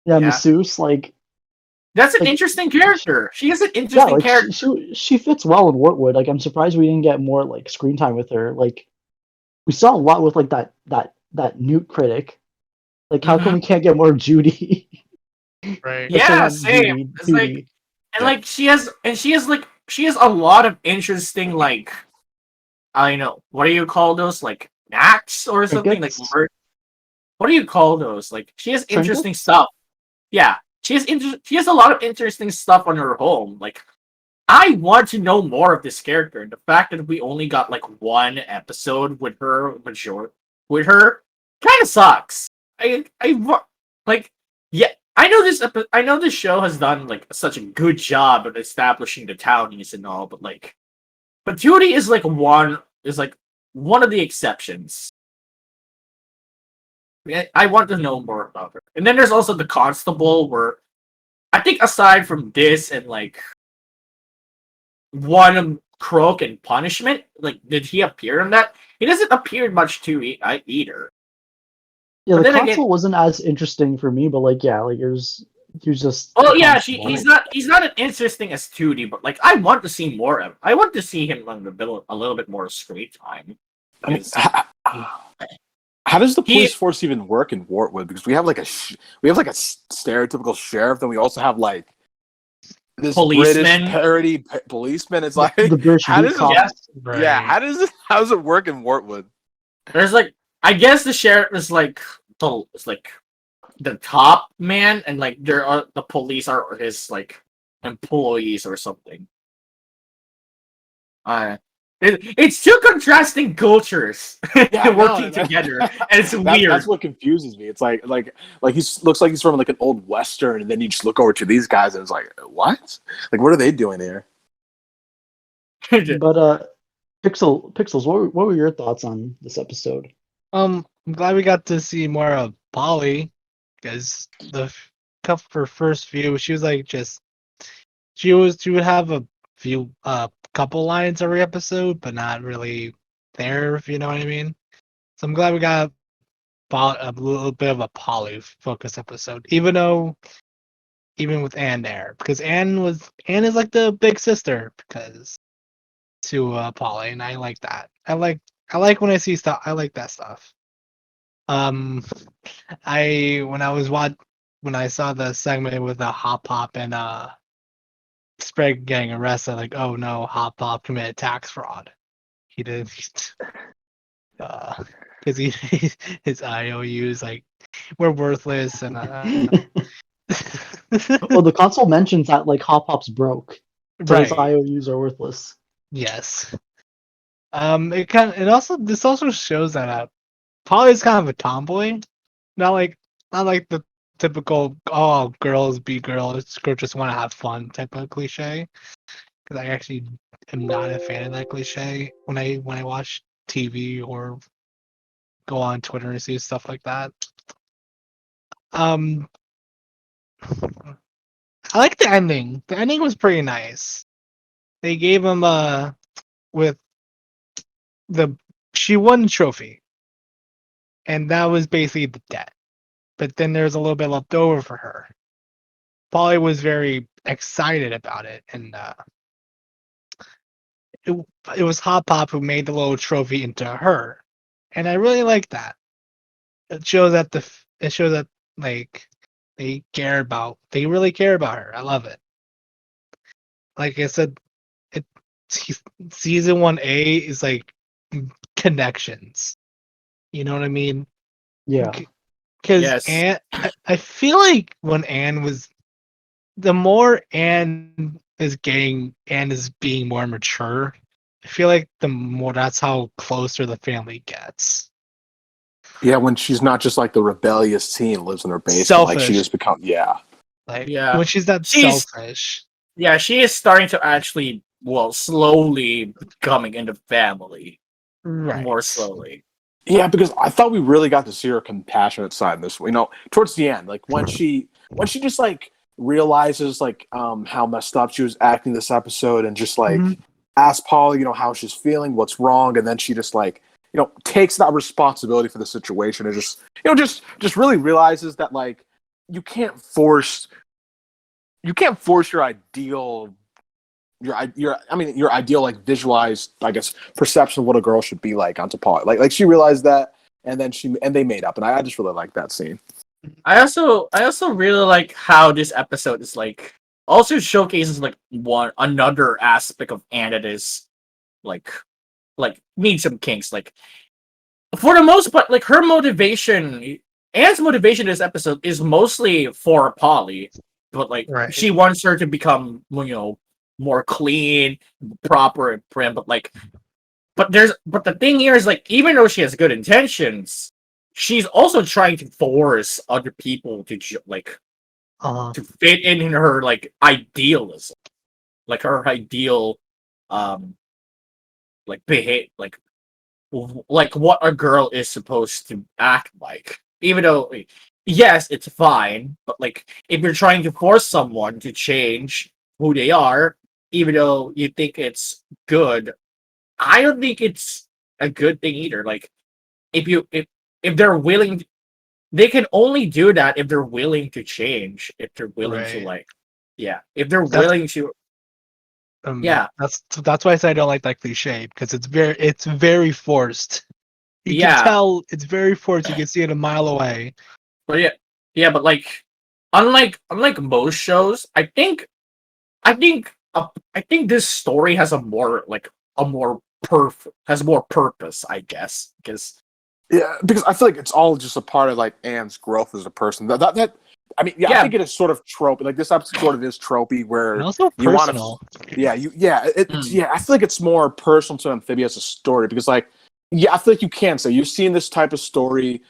yeah, Yeah. masseuse That's an like interesting character. She is an yeah, interesting like character. she fits well in Wartwood. Like I'm surprised we didn't get more like screen time with her. Like we saw a lot with like that Newt critic. Like how come Mhm. we can't get more Judy? Right. Sorry, Yeah, not same. Judy, It's like, Tootie. and like she has a lot of interesting, like, I don't know, what do you call those, like knacks or something, like Trinkets, what do you call those? Like she has interesting trinkets. stuff. Yeah, she has a lot of interesting stuff on her home. Like I want to know more of this character. And the fact that we only got like one episode with her, kind of sucks. Like, yeah. I know this show has done like such a good job of establishing the townies and all, but Judy is like one of the exceptions. I want to know more about her. And then there's also the constable, where I think aside from this and like one Croak and Punishment, like did he appear in that? He doesn't appear much too either. Yeah, But the then again, console wasn't as interesting for me, but like yeah, like he was just oh a yeah, constable. he's not as interesting as 2D, but like I want to see more of him. I want to see him on a little bit more screen time. I mean, Because how does the he police force even work in Wartwood? Because we have like we have like a stereotypical sheriff, then we also have like this British policeman. parody policeman. It's like The British how beat does cop. Yeah, Right. yeah, how does it work in Wartwood? there's like I guess the sheriff is like the top man, and like the police are his like employees or something. Uh, it's two contrasting cultures Yeah, working together, and it's weird. That's what confuses me. It's like he looks like he's from like an old western, and then you just look over to these guys, and it's like, what? Like, what are they doing here? But Pixels, what were your thoughts on this episode? I'm glad we got to see more of Polly, because for first view, she was like she would have a few couple lines every episode, but not really there, if you know what I mean. So I'm glad we got a little bit of a Polly focus episode, even with Anne there, because Anne is like the big sister because to Polly, and I like that. I like when I see stuff. I like that stuff. I when I saw the segment with the Hop Pop and Sprig getting arrested, like, oh no, Hop Pop committed tax fraud. He did, because his IOUs like were worthless and Well, the console mentions that like Hop Pop's broke, so his right. IOUs are worthless. Yes. This also shows that Polly's kind of a tomboy, not like the typical girls be girls just want to have fun type of cliche. Because I actually am not a fan of that cliche when I watch TV or go on Twitter and see stuff like that. I like the ending. The ending was pretty nice. They gave him with she won the trophy, and that was basically the debt. But then there's a little bit left over for her. Polly was very excited about it, and it was Hop Pop who made the little trophy into her, and I really like that. It shows that like they really care about her. I love it. Like I said, it season 1A is like connections. You know what I mean? Yeah. Because Yes. Anne, I feel like when Anne was, the more Anne is being more mature, I feel like the more that's how closer the family gets. Yeah, when she's not just like the rebellious teen lives in her basement, Selfish. like she has become. Yeah, Like Yeah. when she's not She's- selfish. Yeah, she is starting to actually, slowly becoming in the family. Right. More slowly. yeah, because I thought we really got to see her compassionate side in this. You know, towards the end, like when she just like realizes like how messed up she was acting this episode, and just like asks Polly, you know, how she's feeling, what's wrong, and then she just like, you know, takes that responsibility for the situation and just, you know, just really realizes that like you can't force your ideal like visualized, I guess, perception of what a girl should be like onto Polly. Like she realized that, and then they made up, and I just really like that scene. I also really like how this episode is like also showcases like another aspect of Anne that is like needs some kinks. Like for the most part, like her motivation, Anne's motivation in this episode is mostly for Polly, but like Right. she wants her to become, you know, more clean, proper, and prim. But the thing here is like, even though she has good intentions, she's also trying to force other people to to fit in her like idealism, like her ideal, like behave, like what a girl is supposed to act like. Even though, yes, it's fine, but like if you're trying to force someone to change who they are, even though you think it's good, I don't think it's a good thing either. Like if they're willing, they can only do that if they're willing to change. If they're willing to Right. if they're That's- willing to, yeah. That's why I say I don't like that cliche, because it's very forced. You Yeah. can tell it's very forced. You can see it a mile away. But but like unlike most shows, I think this story has more purpose, I guess, because Yeah, because I feel like it's all just a part of like Anne's growth as a person. I mean, I think it is sort of trope. Like this episode sort of is tropey, where And also you want personal. to, I feel like it's more personal to Amphibia as a story, because like, I feel like you can say you've seen this type of story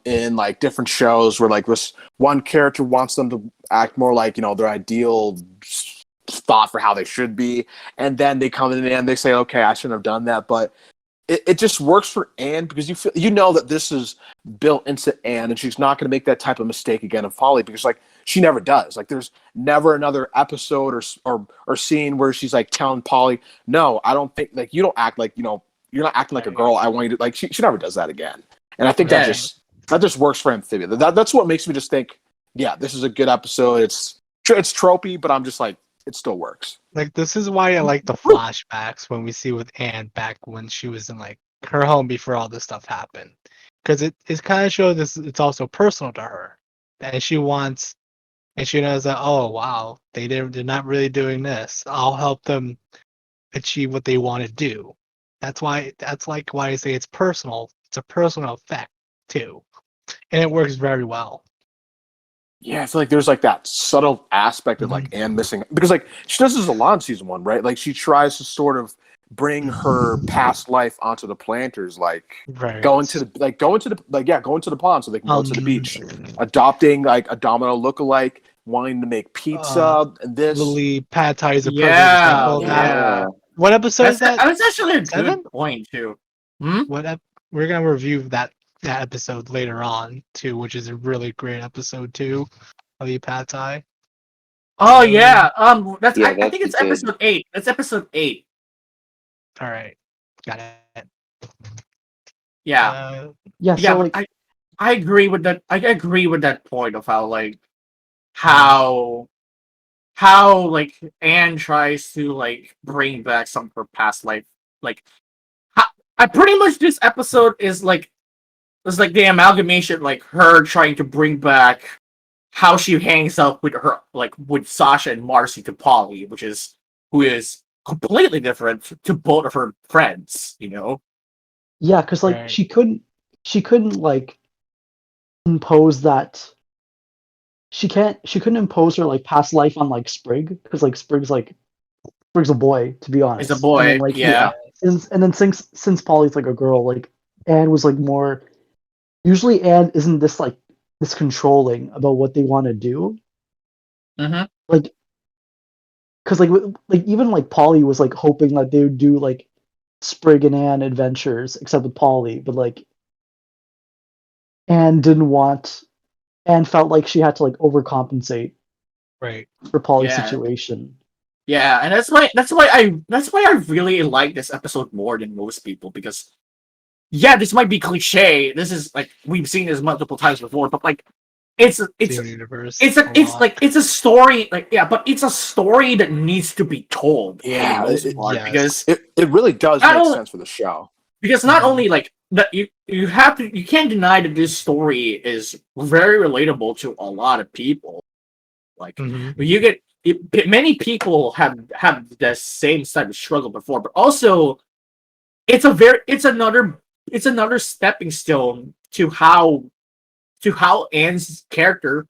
in like different shows where like this one character wants them to act more like, you know, their ideal thought for how they should be, and then they come in the end, they say, okay, I shouldn't have done that, but it just works for Anne because you know that this is built into Anne, and she's not going to make that type of mistake again in Polly, because like she never does. Like, there's never another episode or scene where she's like telling Polly, "No, I don't think like you don't act like you're not acting like a girl. I want you to like." She never does that again, and I think that just works for Amphibia. That's what makes me just think, yeah, this is a good episode. It's tropey, but I'm just like, it still works. Like, this is why I like the flashbacks when we see with Anne back when she was in like her home before all this stuff happened, because it kind of shows this. It's also personal to her, and she wants, and she knows that, oh wow, they're not really doing this. I'll help them achieve what they want to do. That's why I say it's personal. It's a personal effect too, and it works very well. Yeah, I feel like there's like that subtle aspect of like Anne missing, because like she does this a lot in season 1, right? Like she tries to sort of bring her past life onto the planters, like going to the pond so they can go to the beach, adopting like a Domino lookalike, wanting to make pizza, and this Lily pad thai is a perfect Yeah, example of that. Yeah. What episode is that? That's actually a good 7? point too. We're gonna review that episode later on too, which is a really great episode too of the pad thai. Oh yeah. I that's think it's good. episode 8. That's episode 8. All right, got it. Yeah. Yeah, Yeah, so but like I agree with that. I agree with that point of how like Anne tries to like bring back some of her past life. Like, I pretty much this episode is like the amalgamation, like her trying to bring back how she hangs out with her, like with Sasha and Marcy to Polly, who is completely different to both of her friends. yeah, because like Right. she couldn't like impose that. She couldn't impose her like past life on like Sprig, because like Sprig's a boy, to be honest. It's a boy, And then, like, yeah. and then since Polly's like a girl, like Anne was like more. Usually, Anne isn't this controlling about what they want to do. Mm-hmm. Like, because like even like Polly was like hoping that they would do like Sprig and Anne adventures, except with Polly, but like Anne didn't want. Anne felt like she had to like overcompensate Right. for Polly's Yeah. situation. Yeah, and that's why I really like this episode more than most people, because yeah, this might be cliche. This is like we've seen this multiple times before, but like it's Steven Universe. a story, like, yeah, but it's a story that needs to be told. Yeah, for the most part, yes. because it really does I make don't- sense for the show. not only like that, you can't deny that this story is very relatable to a lot of people. Like, Mhm. many people have the same type of struggle before, but also it's another stepping stone to how Anne's character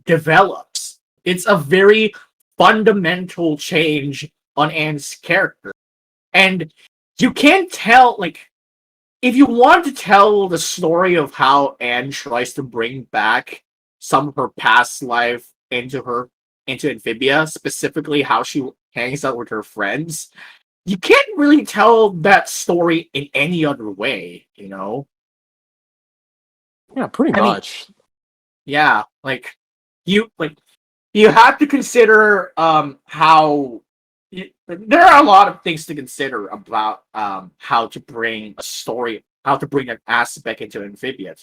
develops. It's a very fundamental change on Anne's character, and you can't tell, like, if you want to tell the story of how Anne tries to bring back some of her past life into Amphibia, specifically how she hangs out with her friends, you can't really tell that story in any other way, Yeah, pretty I mean, much. Yeah, like you have to consider how there are a lot of things to consider about how to bring an aspect into Amphibia.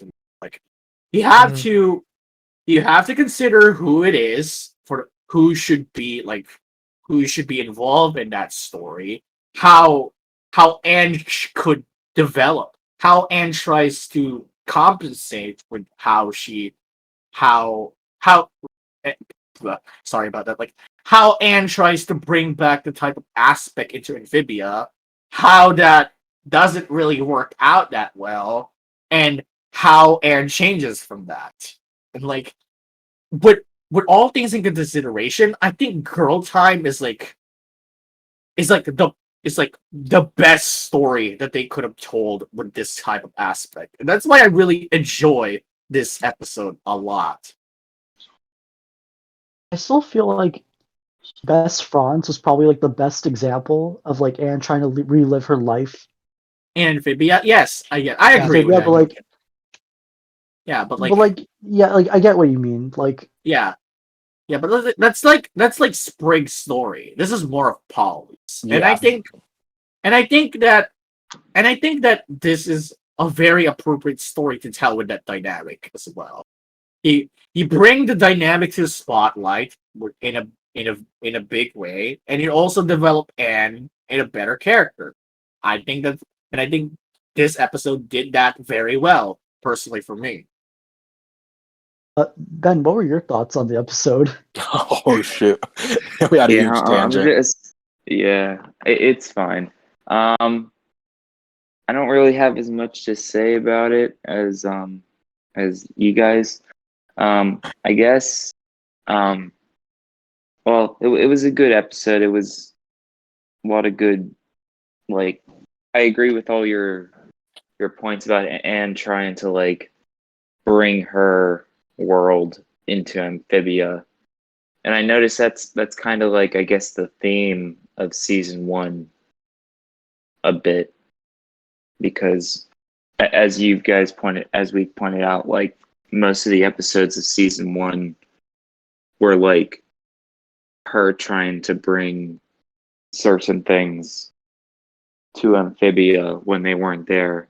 Like, you have to consider who it is, for who should be involved in that story, how Anne could develop, how Anne tries to compensate with how eh, sorry about that, like how Anne tries to bring back the type of aspect into Amphibia, how that doesn't really work out that well, and how Anne changes from that. And like, with all things in consideration, I think Girl Time is like the best story that they could have told with this type of aspect. And that's why I really enjoy this episode a lot. I still feel like Best Franz was probably like the best example of like Anne trying to relive her life. And Amphibia, yes, I agree with Yeah, that. but like, yeah, but I get what you mean. Like, yeah, Yeah, but that's like Sprig's story. This is more of Polly's, and Yeah. I think that this is a very appropriate story to tell with that dynamic as well. You bring the dynamic to the spotlight in a big way, and you also develop Anne in a better character. I think that, and I think this episode did that very well, personally for me. Ben, what were your thoughts on the episode? Oh shit. We had a huge tangent. It's fine. I don't really have as much to say about it as you guys. I guess. Well, it was a good episode. It was a lot of good. Like, I agree with all your points about Anne trying to like bring her world into Amphibia, and I noticed that's kind of like, I guess, the theme of season 1 a bit, because as we pointed out, like most of the episodes of season 1 were like her trying to bring certain things to Amphibia when they weren't there.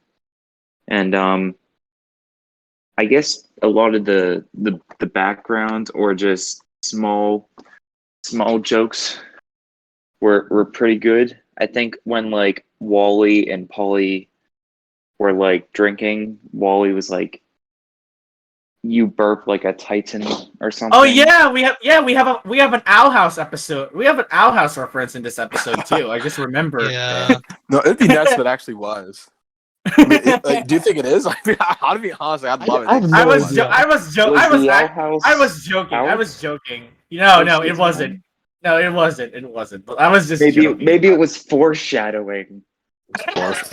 And I guess a lot of the background or just small jokes were pretty good. I think when like Wally and Polly were like drinking, Wally was like, "You burp like a Titan" or something. Oh yeah, we have an Owl House episode. We have an Owl House reference in this episode too. I just remember. Yeah. No, it'd be nice if it actually was. I mean, like, do you think it is? I mean, to be honest, I'd love it. I have no idea. I was joking. No, it wasn't. No, it wasn't. It wasn't. But I was just joking. Maybe it was foreshadowing.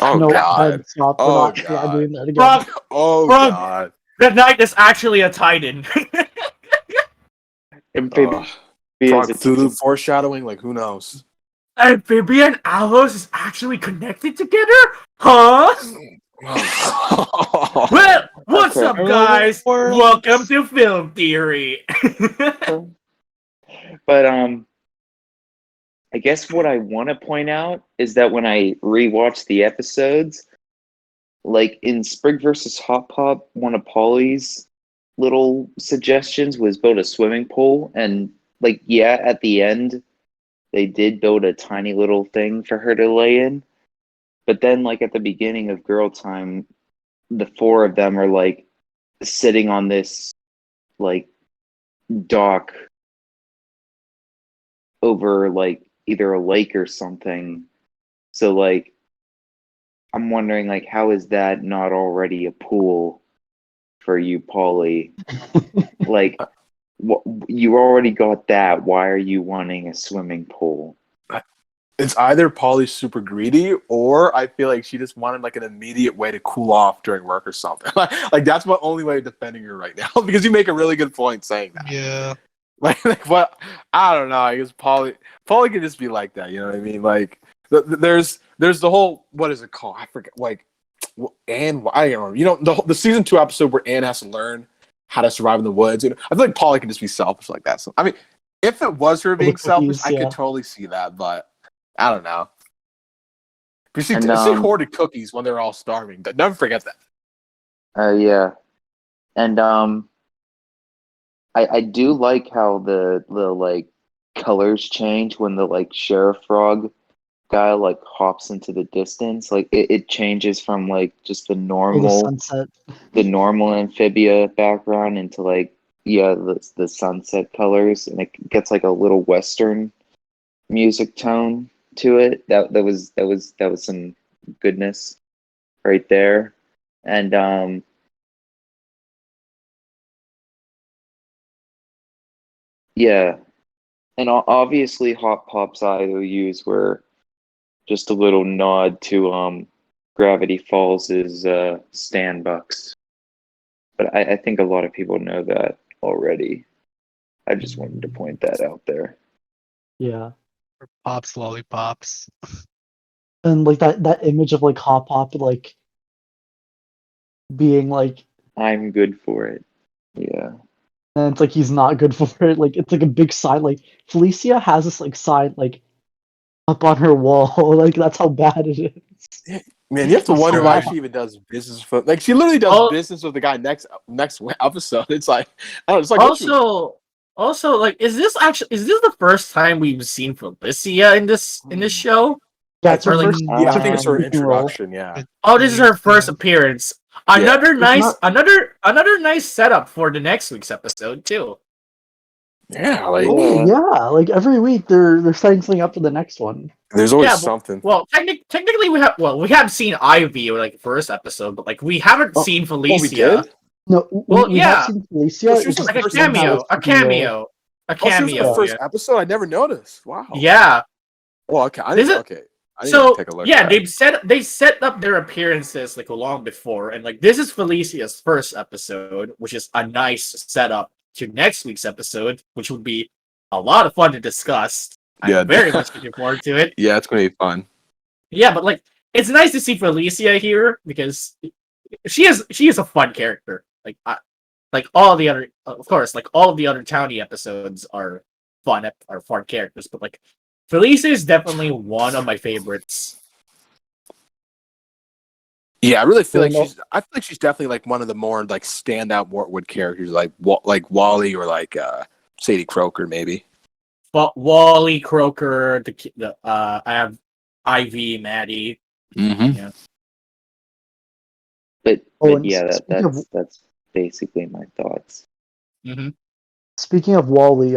Oh No, god. Ben, stop. We're Oh, not God. doing that again. Frog, Oh Frog. god. the knight is actually a Titan. Amphibia Frog is a through Titan. foreshadowing, like who knows? Amphibia and Owls is actually connected together? Huh? Well, what's Okay. up, guys? Welcome to Film Theory. But I guess what I want to point out is that when I rewatched the episodes, like in Sprig vs. Hop Pop, one of Polly's little suggestions was build a swimming pool, and like, yeah, at the end they did build a tiny little thing for her to lay in. But then, like at the beginning of Girl Time, the 4 of them are like sitting on this like dock over like either a lake or something. So like, I'm wondering, like, how is that not already a pool for you, Polly? Like, you already got that. Why are you wanting a swimming pool? It's either Polly's super greedy, or I feel like she just wanted like an immediate way to cool off during work or something. Like that's my only way of defending her right now, because you make a really good point saying that. Yeah. Like what? I don't know. I guess Polly can just be like that. You know what I mean? Like there's the whole, what is it called? I forget. Like Anne. I don't remember. You know, the season 2 episode where Anne has to learn how to survive in the woods. You know, I feel like Polly can just be selfish like that. So I mean, if it was her being selfish, I could totally see that. But I don't know. But she hoarded cookies when they were all starving. Never forget that. Yeah. And I do like how the like colors change when the like Sheriff Frog guy like hops into the distance. Like it changes from like just the normal Amphibia background into like, yeah, the sunset colors, and it gets like a little Western music tone to it. That was some goodness right there. And yeah, and obviously Hop Pop's IOUs were just a little nod to Gravity Falls' Stan Bucks. But I think a lot of people know that already. I just wanted to point that out there. Yeah. Pops, lollipops. And like that image of like Hop Pop like being like, I'm good for it. Yeah. and it's like he's not good for it. Like it's like a big sign. Like Felicia has this like sign like up on her wall. Like that's how bad it is. Man, you have to It's wonder so why bad. she even does business with. Like, she literally does Oh. business with the guy next episode. It's like, I don't know. It's like what you- Also, like, is this the first time we've seen Felicia in this show? Yeah, it's her Or, like, first. Yeah, I it's think it's her speaking role. introduction. Yeah, Oh, this is her first appearance. Yeah. Another It's another nice setup for the next week's episode too. yeah. Like, Oh yeah, like every week they're setting something up for the next one. there's always Yeah, but- something. Well, technically we have seen Ivy or like first episode, but like we haven't seen Felicia. we did? No, Well, we yeah. have seen Felicia. Well, she was it's the Like a just doesn't have cameo, a speaking role. cameo, a Oh, she was in cameo. the first yeah. episode. I never noticed. Wow. Yeah. Well, okay. I This didn't. is- Okay. I need So to take a look. yeah, at that. they set up their appearances like long before, and like this is Felicia's first episode, which is a nice setup to next week's episode, which would be a lot of fun to discuss. Yeah. I'm very much looking forward to it. Yeah, it's gonna be fun. Yeah, but like it's nice to see Felicia here because she is a fun character. Like all the other, of course, like all of the other Townie episodes are fun characters, but like Felicia is definitely one of my favorites. Yeah, I really feel Yeah, like I feel like she's definitely like one of the more like standout Wartwood characters, like Wally or like Sadie Croker, maybe. But Wally, Croker, I have Ivy, Maddie. Mm-hmm. But Oh, and yeah, speaking of- that's basically my thoughts. Mm-hmm. Speaking of Wally,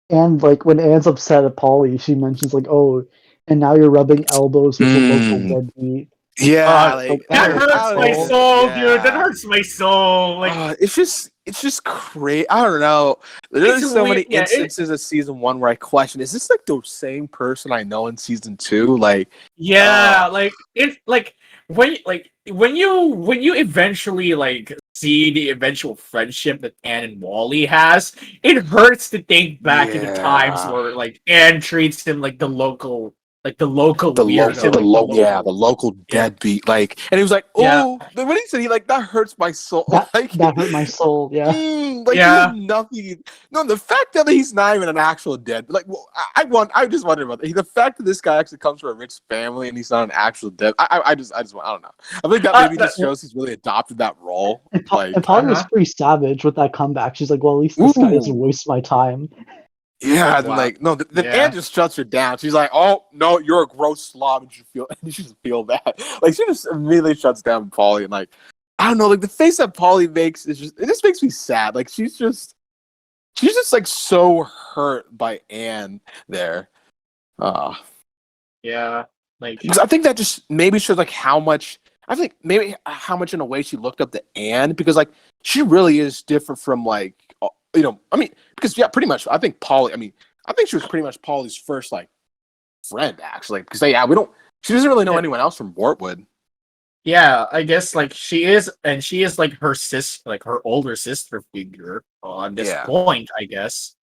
and like when Anne's upset at Polly, she mentions like, "Oh, and now you're rubbing elbows with the local deadbeat." Yeah, like, That Oh, hurts my oh, soul, yeah. dude. That hurts my soul. Like, It's just crazy. I don't know. There's It's so weird, many yeah, instances of season one where I question: is this like the same person I know in season two? Like, yeah, like it's like when you eventually like see the eventual friendship that Anne and Wally has, it hurts to think back to the times Yeah. where like Anne treats him like the local the weirdo, local Yeah. deadbeat. Like, and he was like, Yeah. "Oh," when he said, he like, "That hurts my soul." That, like, that hurt my soul. Yeah. like Yeah. he had nothing. No, the fact that he's not even an actual dead. Like, well, I just wonder about that. The fact that this guy actually comes from a rich family and he's not an actual dead. I don't know. I think that maybe just shows he's really adopted that role. And, Like, and Polly was Uh-huh. pretty savage with that comeback. She's like, "Well, at least this guy doesn't Ooh. waste my time." yeah, and Wow. like no, then Yeah. Anne just shuts her down. She's like, "Oh no, you're a gross slob," and you should feel that. Like, she just immediately shuts down Polly, and like, I don't know, like the face that Polly makes it just makes me sad. Like, she's just like so hurt by Anne there. Yeah, like Because I think that just maybe shows like how much in a way she looked up to Anne, because like she really is different from like I mean, because yeah, pretty much I think she was pretty much Polly's first like friend, actually, because she doesn't really know anyone else from Wartwood. yeah, I guess like she is like her her older sister figure on this Yeah. point, I guess.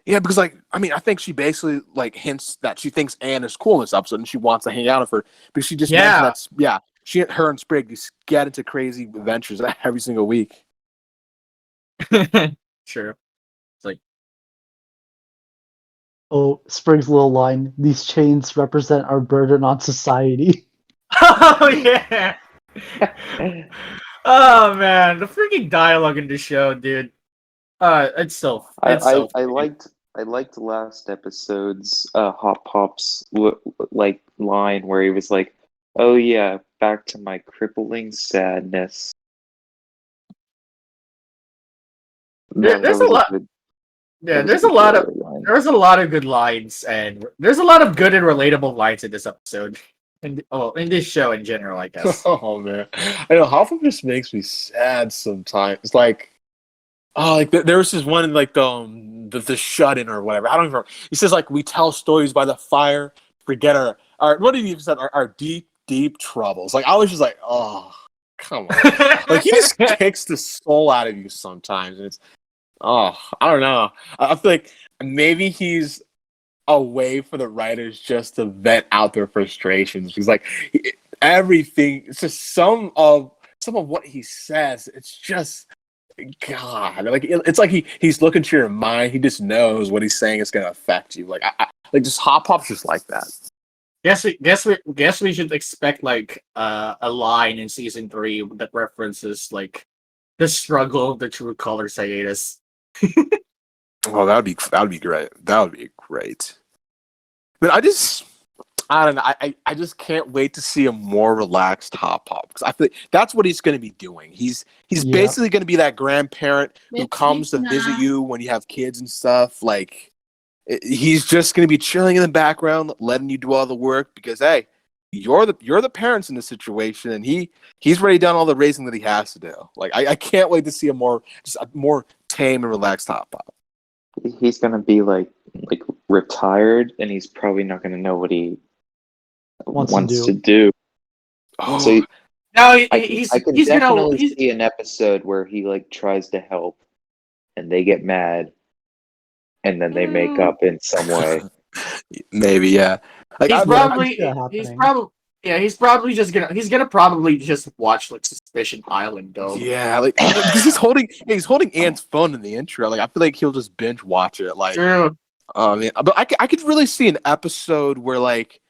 Yeah, because like I think she basically like hints that she thinks Anne is cool in this episode and she wants to hang out with her, because she just mentioned that her and Sprig just get into crazy adventures every single week. Sure. It's like Oh, Sprig's little line: "These chains represent our burden on society." oh yeah. Oh man, the freaking dialogue in the show, dude. It's so I liked last episode's Hop Pop's like line where he was like, "Oh yeah, back to my crippling sadness." There's a lot. Yeah, there's a lot of good lines, and there's a lot of good and relatable lines in this episode, in this show in general, I guess. Oh man, I know Hoffman just makes me sad sometimes. It's like, there was this one in like the shut in or whatever. I don't even remember. He says like, "We tell stories by the fire, forget our what did he even say? Our deep troubles." Like, I was just like, oh, come on. Like, he just kicks the soul out of you sometimes, and it's I don't know. I feel like maybe he's a way for the writers just to vent out their frustrations, because like everything, it's just some of what he says, it's just God, like it's like he's looking to your mind. He just knows what he's saying is going to affect you. Like like just Hop Pop's just like that. Guess we should expect like a line in season 3 that references like the struggle of the true color hiatus. Oh, that would be great. That would be great. But I don't know. I just can't wait to see a more relaxed Hop Pop because I feel like that's what he's going to be doing. He's basically going to be that grandparent who comes to visit you when you have kids and stuff. Like he's just going to be chilling in the background, letting you do all the work because hey, you're the parents in this situation, and he's already done all the raising that he has to do. Like I can't wait to see a more tame and relaxed Hop Pop. He's gonna be like retired, and he's probably not gonna know what he wants to do. Oh. So No, I can he's definitely gonna see an episode where he like tries to help, and they get mad, and then they make up in some way. Maybe, yeah. Like he's probably just gonna probably just watch like Suspicion Island though. Yeah, like because he's holding Ant's phone in the intro. Like I feel like he'll just binge watch it. Like, True. Man, but I could really see an episode where like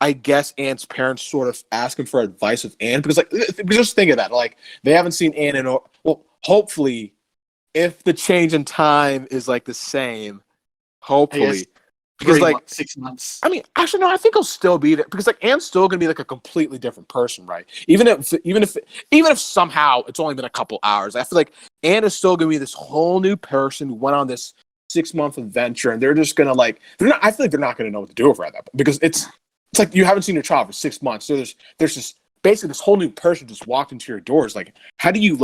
I guess Ant's parents sort of ask him for advice with Ant because just think of that. Like they haven't seen Ant in hopefully if the change in time is like the same, hopefully. Because like 6 months. I mean, actually, no. I think he'll still be there because like Ant's still gonna be like a completely different person, right? Even if somehow it's only been a couple hours, I feel like Ant is still gonna be this whole new person who went on this 6-month adventure, and they're just gonna like they're not. I feel like they're not gonna know what to do with her at that point because it's like you haven't seen your child for 6 months, so there's just basically this whole new person just walked into your doors. Like, how do you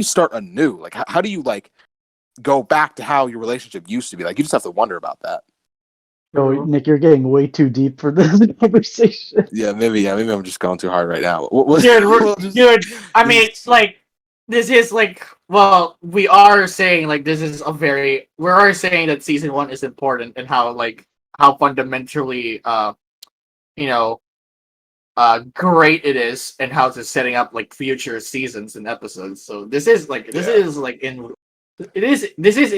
start anew? Like, how do you like go back to how your relationship used to be? Like, you just have to wonder about that. Oh, Nick, you're getting way too deep for this conversation. Yeah, maybe I'm just going too hard right now. Dude, I mean, like, this is like, well, we are saying like we are saying that season 1 is important and how fundamentally, great it is and how it's setting up like future seasons and episodes. So this is in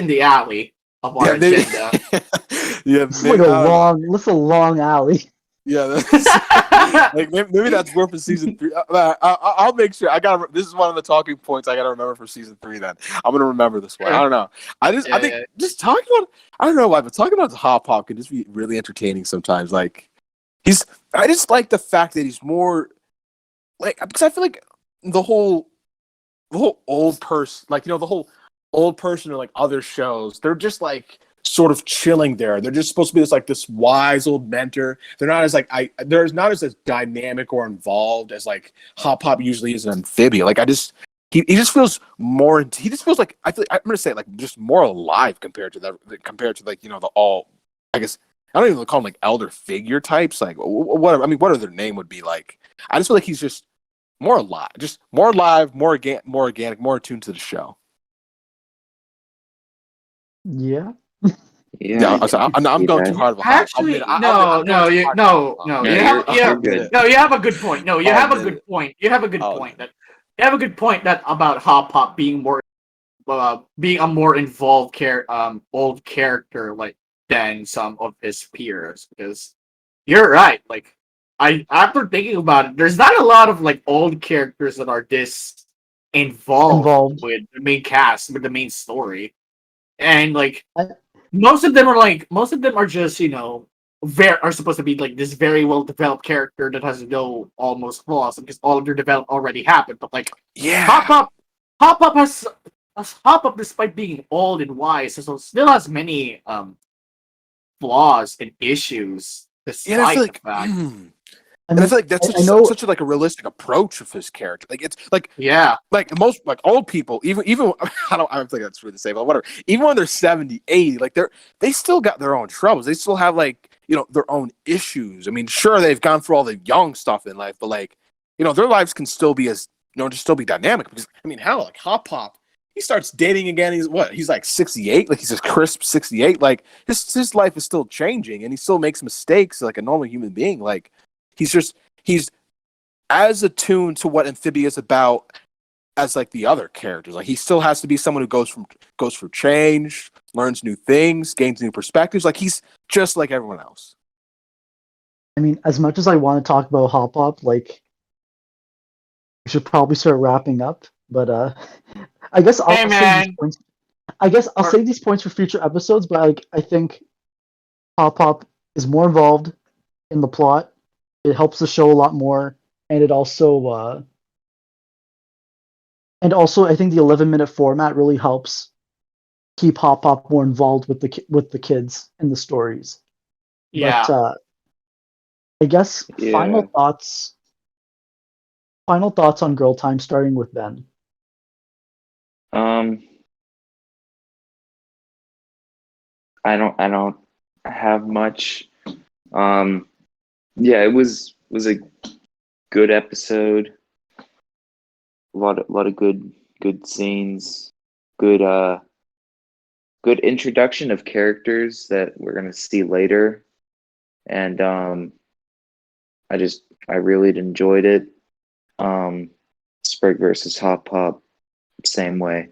the alley of our agenda. Yeah, It's like a long alley. Yeah, like maybe that's worth for season 3. I'll make sure. This is one of the talking points I gotta remember for season 3. Then I'm gonna remember this one. I don't know. I think just talking about. I don't know why, but talking about the Hop Pop can just be really entertaining sometimes. Like I just like the fact that he's more like because I feel like the whole old person, like the whole old person or like other shows, they're just like sort of chilling there. They're just supposed to be this wise old mentor. They're not as they're not as dynamic or involved as like Hop Pop usually is in Amphibia. Like he just feels more. He just feels like I'm gonna say like just more alive compared to like the all. I guess I don't even call them like elder figure types. Like whatever. I mean, whatever their name would be. Like I just feel like he's just more alive, more organic, more attuned to the show. Yeah. Yeah, I'm going too hard of a hype. Actually, no. You have a good point. No, you have a good point. You have a good point that about Hop Pop being a more involved old character like than some of his peers. Because you're right. Like after thinking about it, there's not a lot of like old characters that are this involved with the main cast, with the main story, and like. Most of them are just are supposed to be like this very well developed character that has no almost flaws because all of their development already happened. But like Hop Pop despite being old and wise, still has many flaws and issues despite the fact. And I feel like that's such a realistic approach of his character. Like it's like most like old people, even I don't think that's really the same, but whatever. Even when they're 70, 80, like they still got their own troubles. They still have like their own issues. I mean, sure they've gone through all the young stuff in life, but like their lives can still be just still be dynamic. Because I mean, hell, like Hop Pop, he starts dating again. He's like 68, like he's a crisp 68. Like his life is still changing, and he still makes mistakes like a normal human being. Like. He's as attuned to what Amphibia is about as like the other characters. Like he still has to be someone who goes through change, learns new things, gains new perspectives. Like he's just like everyone else. I mean, as much as I want to talk about Hop Pop, like we should probably start wrapping up. But I guess I'll Hey, save man. these points. I guess I'll Or- save these points for future episodes. But like, I think Hop Pop is more involved in the plot. It helps the show a lot more, and it also I think the 11-minute format really helps keep Hop Pop more involved with the kids in the stories. Yeah. But I guess Yeah. final thoughts. Final thoughts on Girl Time, starting with Ben. I don't have much. Yeah, it was a good episode. A lot of good scenes. Good introduction of characters that we're gonna see later. And I really enjoyed it. Sprig versus Hop Pop, same way.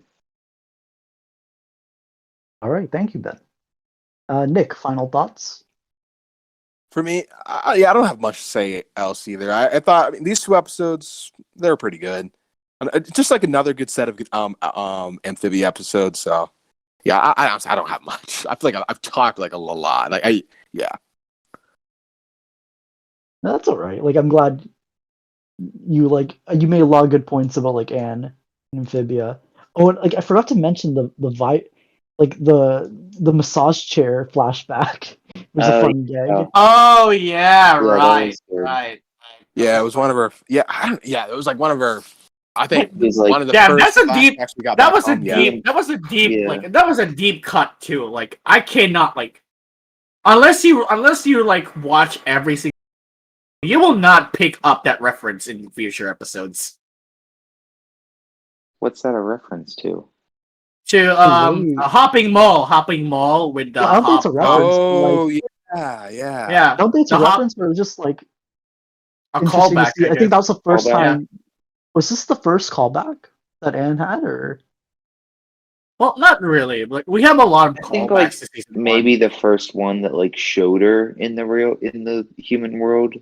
All right, thank you, Ben. Nick, final thoughts. For me, I don't have much to say else either. I thought these 2 episodes they're pretty good. Just like another good set of Amphibia episodes. So yeah, I honestly I don't have much. I feel like I've talked like a lot. Like yeah. No, that's all right. Like, I'm glad you made a lot of good points about like Anne and Amphibia. Oh, and like I forgot to mention the massage chair flashback. It was a Oh, fun gag. yeah. Oh yeah, that right, was good. right. Yeah, it was one of her. Yeah, it was like one of her. I think It was like- one of the Yeah, first that's a deep- flashbacks we got That back was a home, yeah. deep. That was a deep. Yeah. Like that was a deep cut too. Like I cannot like unless you like watch every single. You will not pick up that reference in future episodes. What's that a reference to? To Really? a hopping mall with the Well, I don't think it's a hop. reference. Oh Like, yeah. Yeah, I don't think it's a the hop- reference, but it was just like a interesting to callback. see. I think that was the first Callback. time. Was this the first callback that Anne had, or? Well, not really. Like we have a lot of I think callbacks like to season maybe the first one that like showed her in the human world.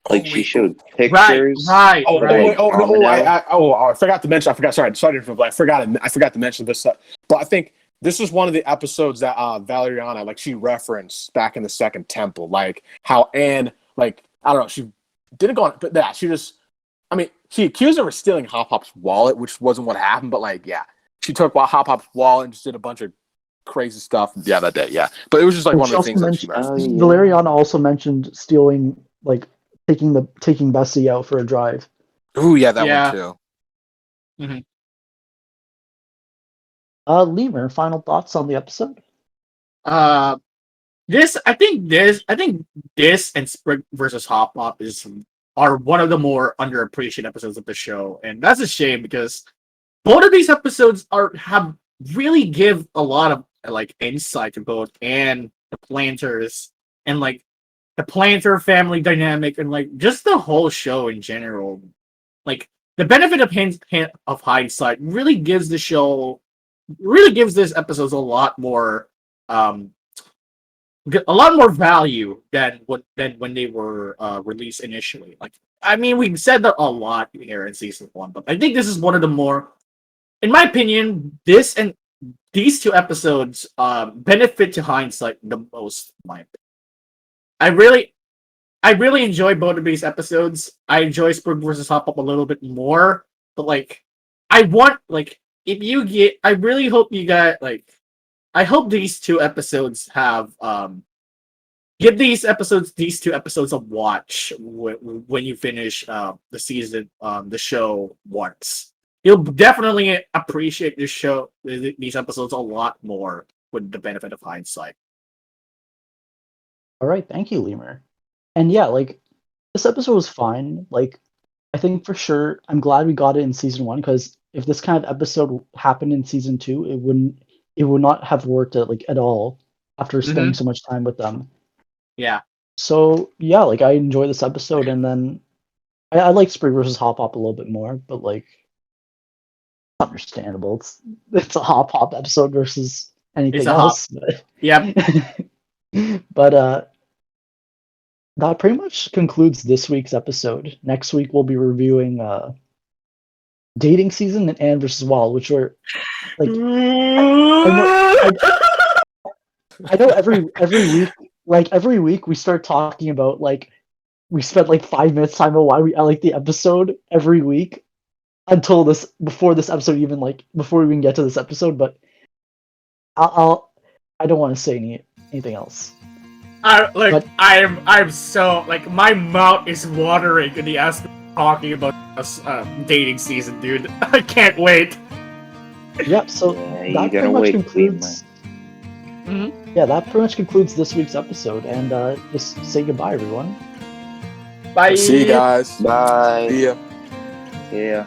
Like she showed one. pictures. Right. Oh, right. wait, oh no! Domino. I forgot to mention. I forgot. Sorry to interrupt. But I forgot to mention this. But I think this is one of the episodes that Valeriana, like, she referenced back in the Second Temple, like how Anne, like, I don't know, she didn't go on, but yeah, she just, I mean, she accused her of stealing Hop Pop's wallet, which wasn't what happened, but like, yeah, she took Hop Pop's wallet and just did a bunch of crazy stuff. Yeah, that day, yeah. But it was just like And one she of the also things that she mentioned- mentioned. Oh, yeah. Valeriana also mentioned stealing, like taking Bessie out for a drive. Ooh, yeah, that Yeah. one too. Lemur, final thoughts on the episode? I think this and Sprig versus Hop Pop are one of the more underappreciated episodes of the show, and that's a shame because both of these episodes have really give a lot of like insight to both and the planters and like the planter family dynamic and like just the whole show in general. Like the benefit of hindsight really gives the show really gives this episode a lot more value than when they were released initially. Like I mean, we've said that a lot here in season 1, but I think this is one of the more, in my opinion, this and these 2 episodes benefit to hindsight the most. I really enjoy both of these episodes. I enjoy Sprig versus Hop Up a little bit more, but like I want like if you get, I really hope you got like. I hope these 2 episodes have give these 2 episodes a watch when you finish the season the show once. You'll definitely appreciate this show these episodes a lot more with the benefit of hindsight. All right, thank you, Lemur. And yeah, like this episode was fine. Like I think for sure, I'm glad we got it in season 1 because if this kind of episode happened in season 2, it would not have worked at all after spending so much time with them. Yeah. So yeah, like I enjoy this episode, and then I like Sprig versus Hop Pop a little bit more, but like understandable. It's a Hop Hop episode versus anything It's a hop. else. But, Yep. but that pretty much concludes this week's episode. Next week we'll be reviewing dating season and Anne versus Wild, which were like I know every week we start talking about like we spent like 5 minutes time on why I like the episode every week until before this episode even before we even get to this episode, but I don't want to say anything else. I'm so like my mouth is watering in the aspect of talking about this dating season, dude. I can't wait. Yep. So Yeah, that pretty much concludes. Yeah, that pretty much concludes this week's episode, and just say goodbye, everyone. Bye. See you guys. Bye. See ya. Yeah.